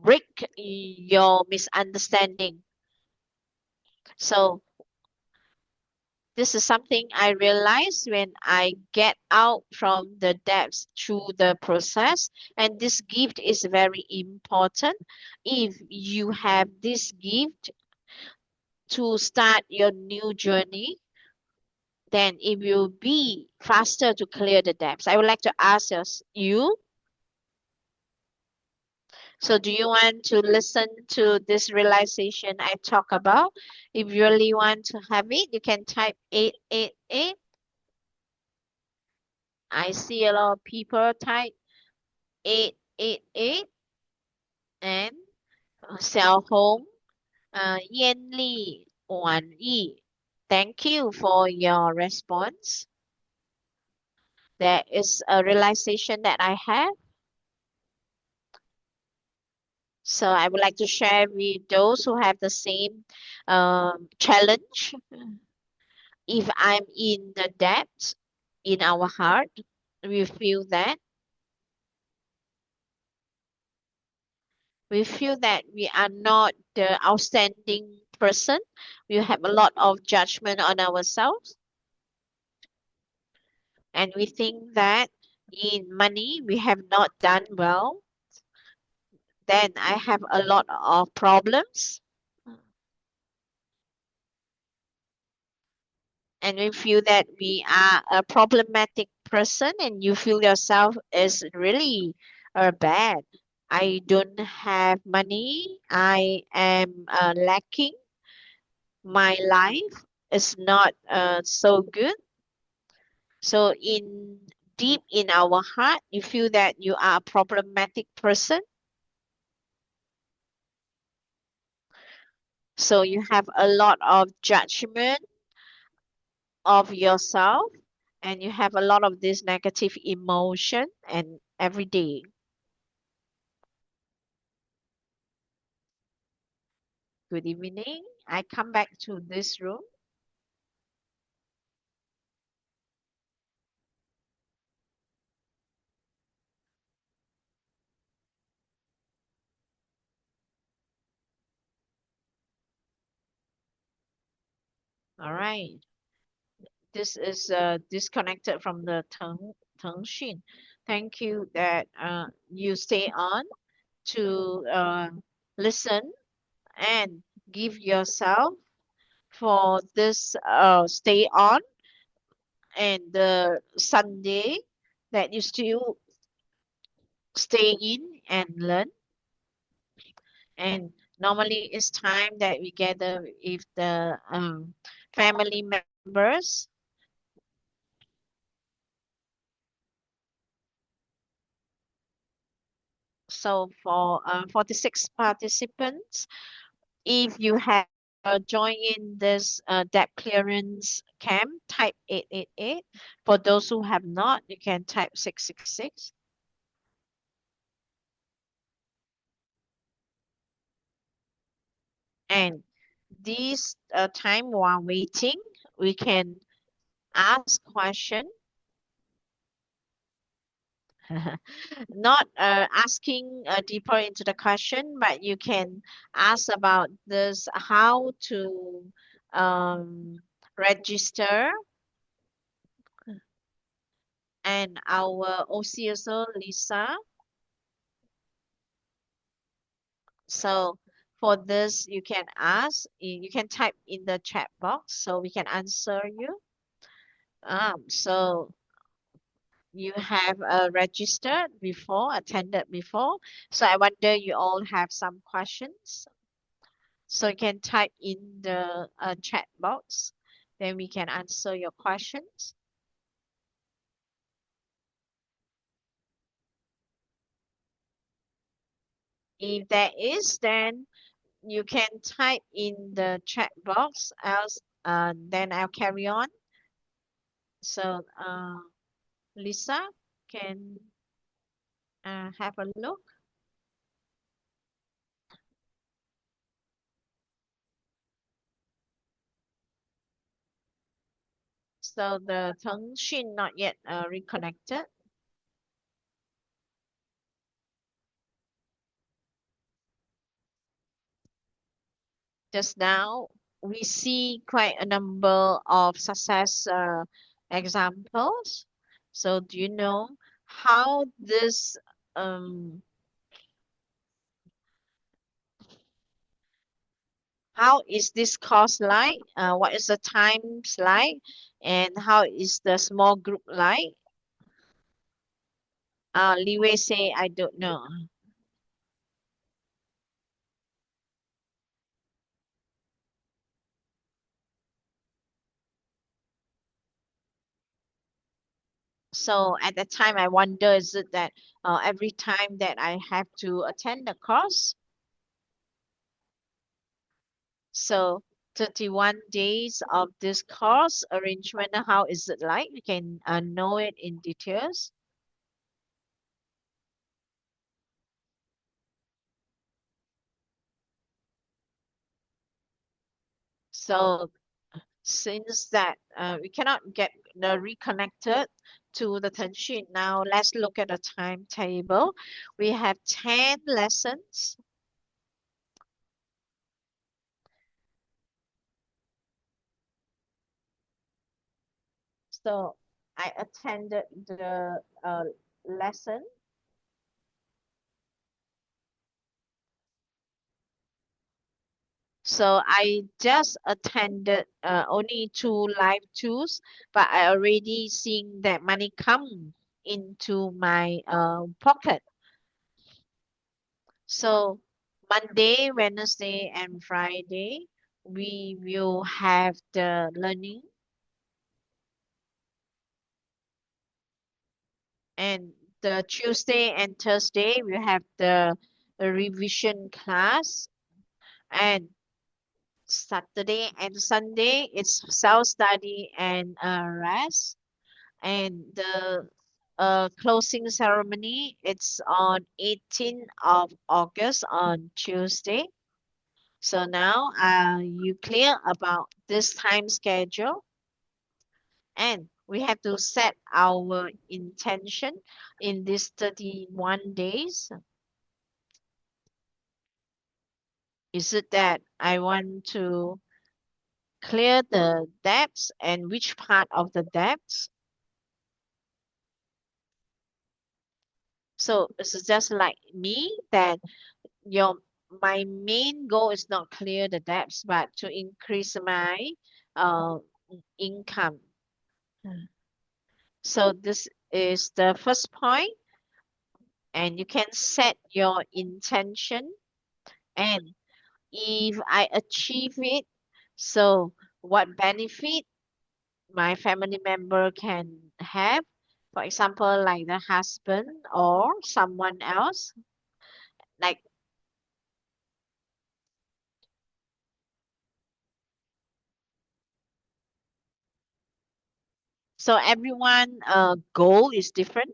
break your misunderstanding. So, this is something I realize when I get out from the depths through the process. And this gift is very important. If you have this gift to start your new journey, then it will be faster to clear the depths. I would like to ask you, so do you want to listen to this realization I talk about? If you really want to have it, you can type 888. I see a lot of people type 888 and sell home. Yen Li Wan Yi. Thank you for your response. That is a realization that I have. So I would like to share with those who have the same challenge. If I'm in the depths in our heart, we feel that we are not the outstanding person. We have a lot of judgment on ourselves, and we think that in money we have not done well. Then I have a lot of problems, and we feel that we are a problematic person, and you feel yourself is really bad. I don't have money. I am lacking. My life is not so good. So in deep in our heart, you feel that you are a problematic person. So you have a lot of judgment of yourself, and you have a lot of this negative emotion and every day. Good evening. I come back to this room. All right. This is disconnected from the Tengxin. Thank you that you stay on to listen and give yourself for this stay on and the Sunday that you still stay in and learn. And normally it's time that we gather with the family members. So for 46 participants, if you have joined in this debt clearance camp, type 888. For those who have not, you can type 666. And this time while waiting, we can ask question. Not asking deeper into the question, but you can ask about this how to um, register, and our OCSO Lisa. So for this, you can ask, you can type in the chat box so we can answer you. So you have registered before, attended before. So I wonder you all have some questions. So you can type in the chat box, then we can answer your questions. If there is, then you can type in the chat box, else then I'll carry on. So Lisa can have a look. So the 腾讯 not yet reconnected. Just now, we see quite a number of success examples. So do you know how this how is this course like? What is the times like? And how is the small group like? Liwei say I don't know. So at that time, I wonder, is it that every time that I have to attend the course? So 31 days of this course arrangement, how is it like? You can know it in details. So since that we cannot get the reconnected to the Tenshin, now let's look at the timetable. We have 10 lessons. So I attended the lesson. So I just attended only two live tours, but I already seeing that money come into my pocket. So Monday, Wednesday, and Friday, we will have the learning, and the Tuesday and Thursday we have the revision class, and Saturday and Sunday it's self study and rest. And the closing ceremony it's on 18th of August on Tuesday. So now you clear about this time schedule, and we have to set our intention in these 31 days. Is it that I want to clear the debts, and which part of the debts? So it's just like me that your my main goal is not clear the debts, but to increase my uh, income. Mm. So this is the first point, and you can set your intention. And if I achieve it, so what benefit my family member can have? For example, like the husband or someone else. Like so, everyone goal is different,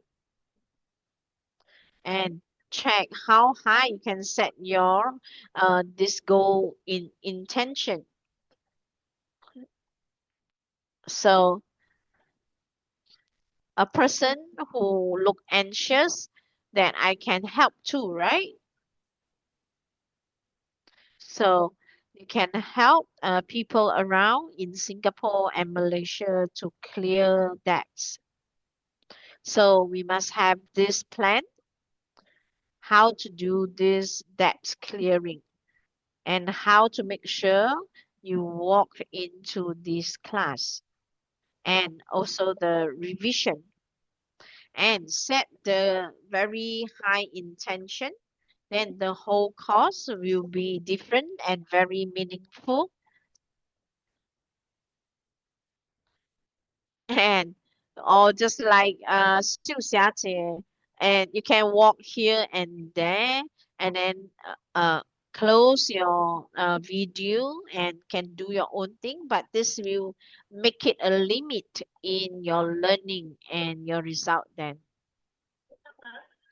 and check how high you can set your this goal in intention. So a person who look anxious, then I can help too, right? So you can help people around in Singapore and Malaysia to clear debts. So we must have this plan, how to do this debt clearing, and how to make sure you walk into this class, and also the revision, and set the very high intention, then the whole course will be different and very meaningful. And or just like 秀霞姐, and you can walk here and there, and then close your video and can do your own thing, but this will make it a limit in your learning and your result then.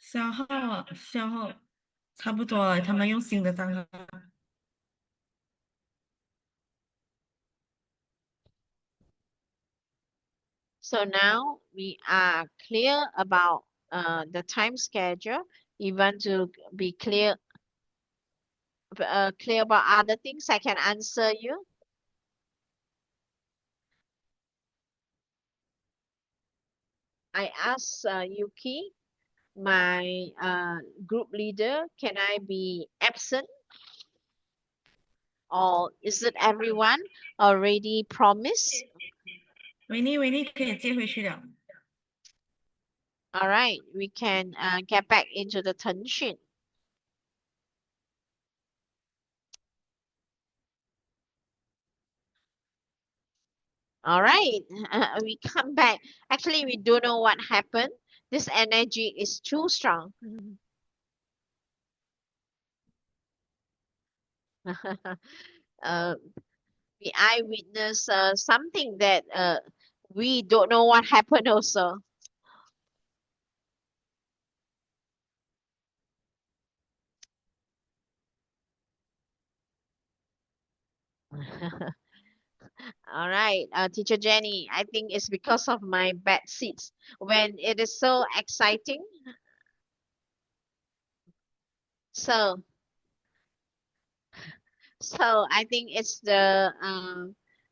消耗差不多了，他们用新的账号。So now we are clear about the time schedule. You want to be clear about other things, I can answer you. I asked Yuki, my group leader, can I be absent or is it everyone already promised? 维尼可以接回去了。All right, we can get back into the tension. All right, we come back. Actually, we don't know what happened. This energy is too strong. uh, we eyewitness something that we don't know what happened also. All right, Teacher Jenny, I think it's because of my bad seats. When it is so exciting, so so I think it's the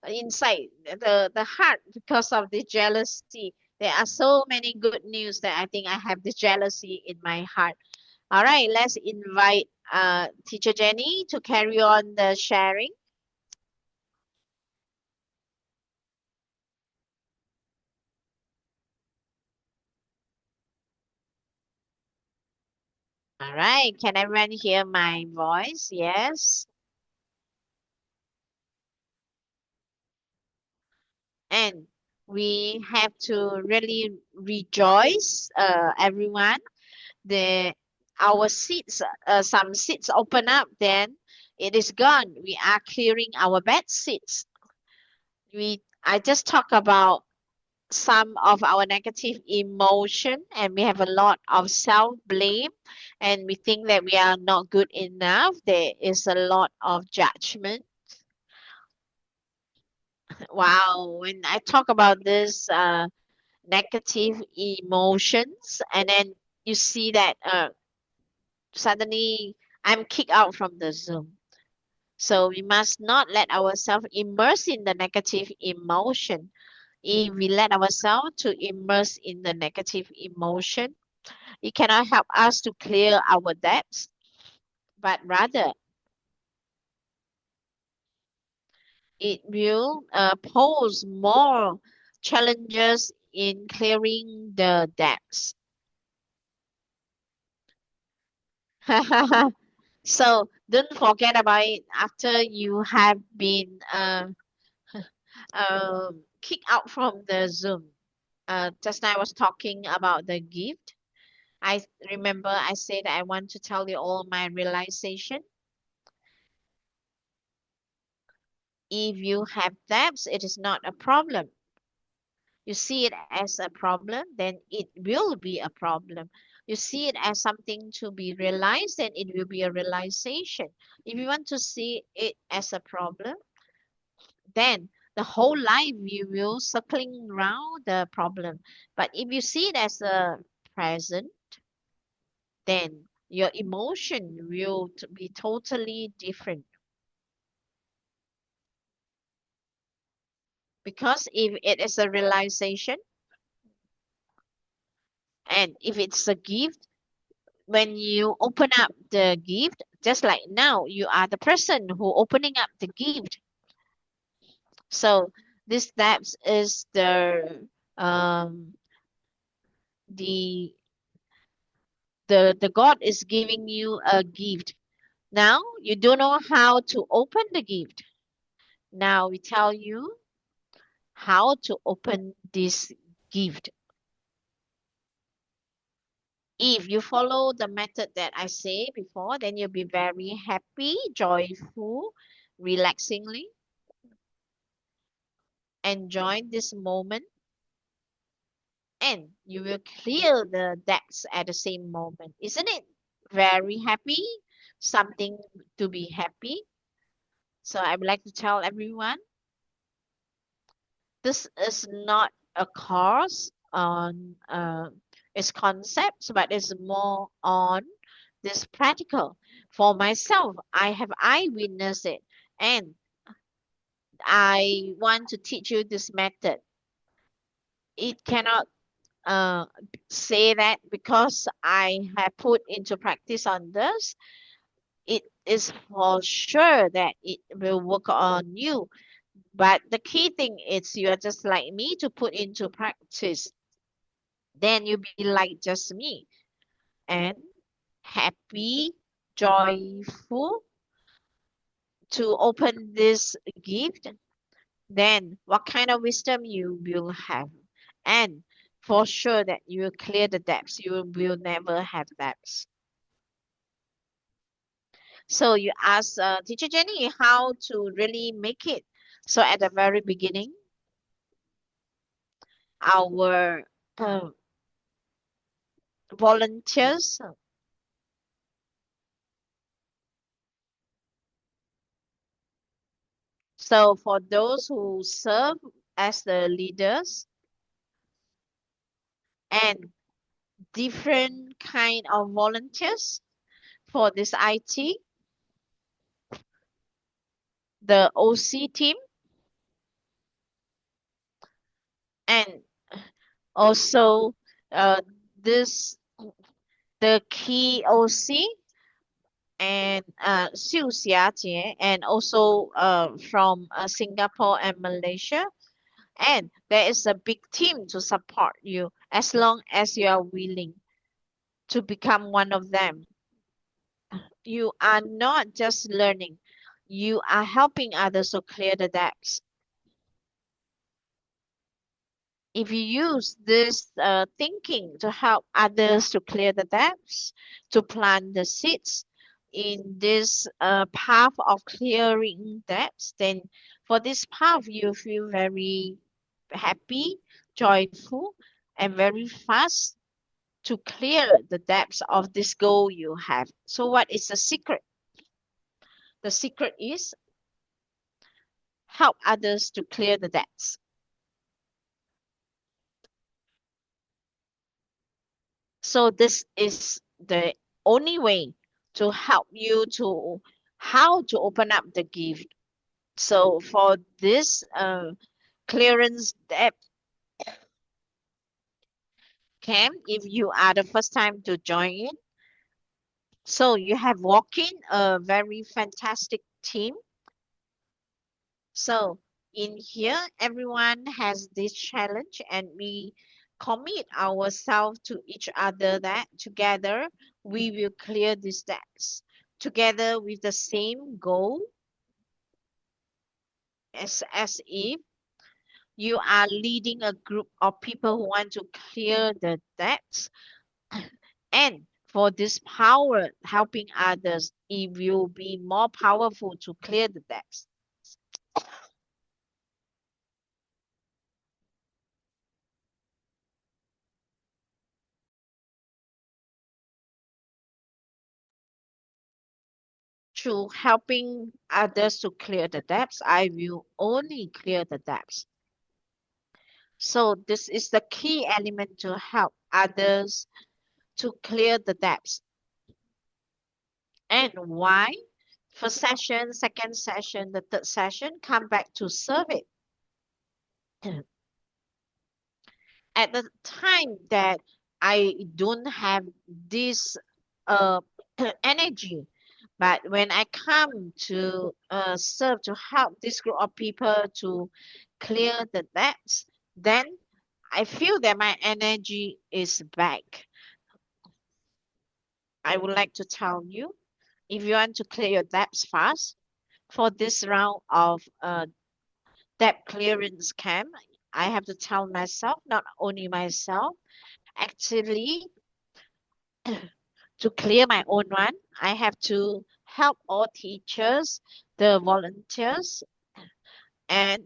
inside the heart because of the jealousy. There are so many good news that I think I have the jealousy in my heart. All right, let's invite Teacher Jenny to carry on the sharing. All right, can everyone hear my voice? Yes. And we have to really rejoice, everyone. The our seats, some seats open up, then it is gone. We are clearing our bad seats. I just talk about some of our negative emotion, and we have a lot of self blame, and we think that we are not good enough. There is a lot of judgment. Wow, when I talk about this negative emotions, and then you see that suddenly I'm kicked out from the Zoom. So we must not let ourselves immerse in the negative emotion. If we let ourselves to immerse in the negative emotion, it cannot help us to clear our debts, but rather it will pose more challenges in clearing the debts. So don't forget about it after you have been kicked out from the Zoom. Just now I was talking about the gift. I remember I said I want to tell you all my realization. If you have debts, it is not a problem. You see it as a problem, then it will be a problem. You see it as something to be realized, then it will be a realization. If you want to see it as a problem, then the whole life you will circling around the problem. But if you see it as a present, then your emotion will be totally different. Because if it is a realization and if it's a gift, when you open up the gift, just like now, you are the person who opening up the gift. So this steps is um the the God is giving you a gift. Now you don't know how to open the gift. Now we tell you how to open this gift. If you follow the method that I say before, then you'll be very happy, joyful, relaxingly, enjoy this moment, and you will clear the debts at the same moment. Isn't it very happy? Something to be happy. So I would like to tell everyone this is not a course on its concepts, but it's more on this practical. For myself, I have eyewitnessed it, and I want to teach you this method. It cannot uh, say that because I have put into practice on this, it is for sure that it will work on you. But the key thing is you are just like me to put into practice. Then you be like just me and happy, joyful to open this gift. Then what kind of wisdom you will have? And for sure that you will clear the debts. You will never have debts. So you ask Teacher Jenny how to really make it. So at the very beginning, our volunteers. So for those who serve as the leaders and different kind of volunteers for this IT, the OC team, and also this the key OC and Xiu Xiajie, and also from Singapore and Malaysia. And there is a big team to support you as long as you are willing to become one of them. You are not just learning, you are helping others to clear the debts. If you use this thinking to help others to clear the debts, to plant the seeds in this path of clearing debts, then for this path you feel very happy, joyful, and very fast to clear the depths of this goal you have. So, what is the secret? The secret is help others to clear the debts. So, this is the only way to help you to how to open up the gift. So, for this clearance debt camp, if you are the first time to join it, so you have walked in a very fantastic team. So in here, everyone has this challenge, and we commit ourselves to each other that together we will clear these debts together with the same goal as if you are leading a group of people who want to clear the debts. And for this power helping others, it will be more powerful to clear the debts. Through helping others to clear the debts, I will only clear the debts. So this is the key element to help others to clear the debts. And why? First session, second session, the third session, come back to serve it. At the time that I don't have this uh, energy, but when I come to serve to help this group of people to clear the debts, then I feel that my energy is back. I would like to tell you, if you want to clear your debts fast, for this round of debt clearance camp, I have to tell myself, not only myself, actually To clear my own one, I have to help all teachers, the volunteers, and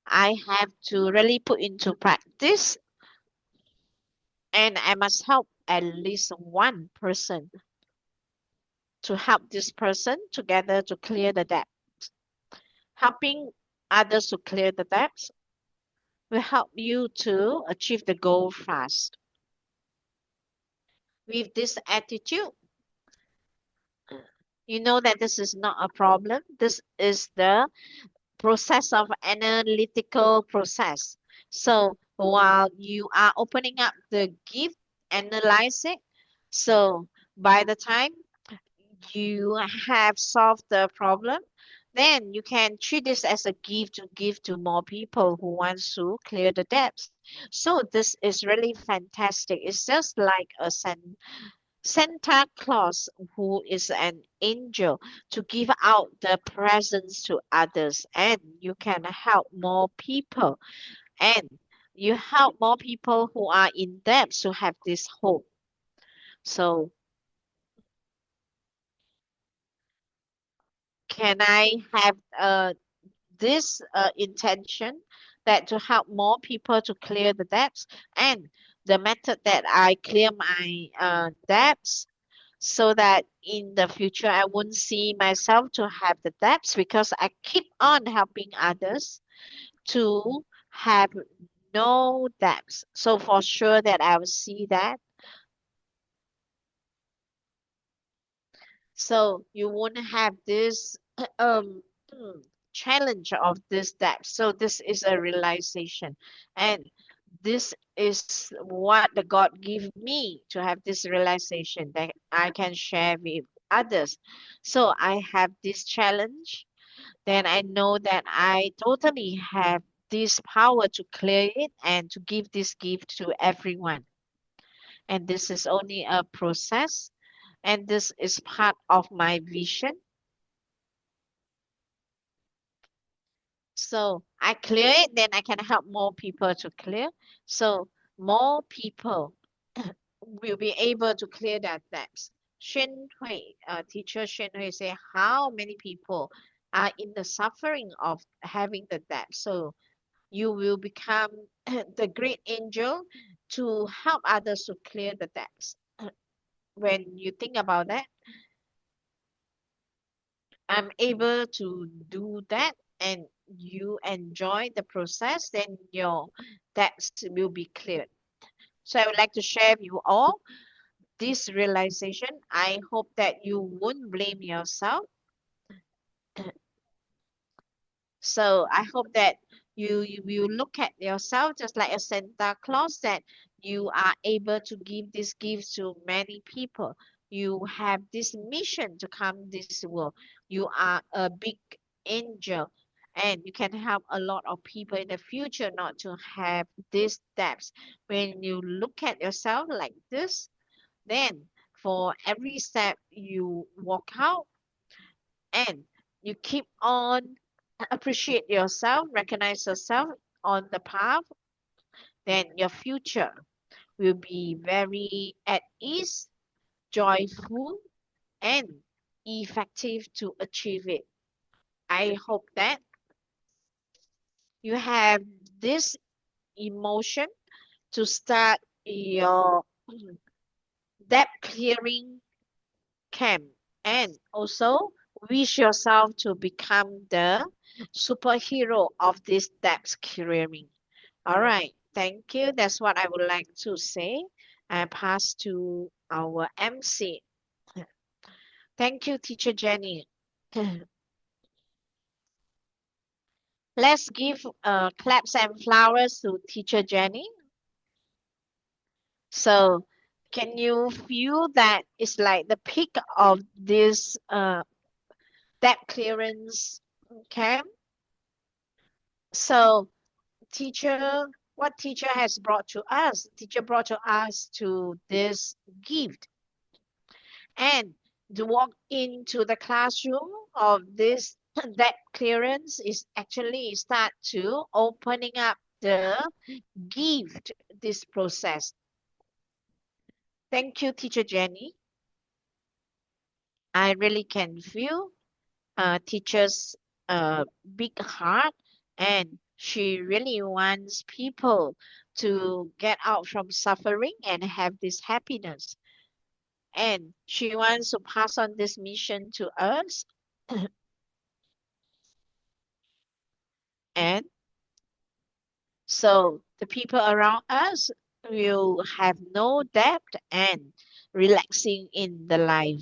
I have to really put into practice, and I must help at least one person to help this person together to clear the debt. Helping others to clear the debts will help you to achieve the goal fast. With this attitude, you know that this is not a problem. This is the process of analytical process. So while you are opening up the gift, analyze it. So by the time you have solved the problem, then you can treat this as a gift to give to more people who wants to clear the debts. So this is really fantastic. It's just like a Santa Claus, who is an angel, to give out the presents to others, and you can help more people, and you help more people who are in debt to have this hope. So, can I have this intention that to help more people to clear the debts, and the method that I clear my debts so that in the future I won't see myself to have the debts because I keep on helping others to have no debts. So for sure that I will see that. So you won't have this um challenge of this debt. So this is a realization. And this is what the God give me to have this realization that I can share with others. So I have this challenge, then I know that I totally have this power to clear it and to give this gift to everyone. And this is only a process, and this is part of my vision. So I clear it, then I can help more people to clear. So more people will be able to clear their debts. Teacher Xuan Hui say how many people are in the suffering of having the debt. So you will become the great angel to help others to clear the debts. When you think about that, I'm able to do that and you enjoy the process, then your debts will be cleared. So I would like to share with you all this realization. I hope that you won't blame yourself. So I hope that you will look at yourself just like a Santa Claus, that you are able to give these gifts to many people. You have this mission to come this world. You are a big angel, and you can help a lot of people in the future not to have these debts. When you look at yourself like this, then for every step you walk out, and you keep on appreciate yourself, recognize yourself on the path, then your future will be very at ease, joyful, and effective to achieve it. I hope that you have this emotion to start your debt clearing camp, and also wish yourself to become the superhero of this debt clearing. All right, thank you. That's what I would like to say. I pass to our MC. Thank you, Teacher Jenny. Let's give claps and flowers to Teacher Jenny. So, can you feel that it's like the peak of this debt clearance camp? So, teacher, what teacher has brought to us? Teacher brought to us to this gift, and to walk into the classroom of this that clearance is actually start to opening up the gift, this process. Thank you, Teacher Jenny. I really can feel teacher's big heart, and she really wants people to get out from suffering and have this happiness. And she wants to pass on this mission to us. And so the people around us will have no debt and relaxing in the life.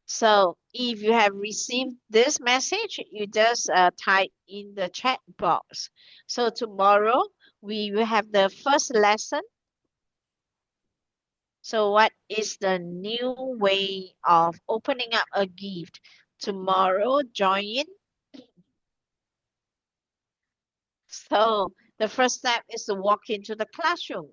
So if you have received this message, you just type in the chat box. So tomorrow we will have the first lesson. So what is the new way of opening up a gift? Tomorrow, join in. So the first step is to walk into the classroom.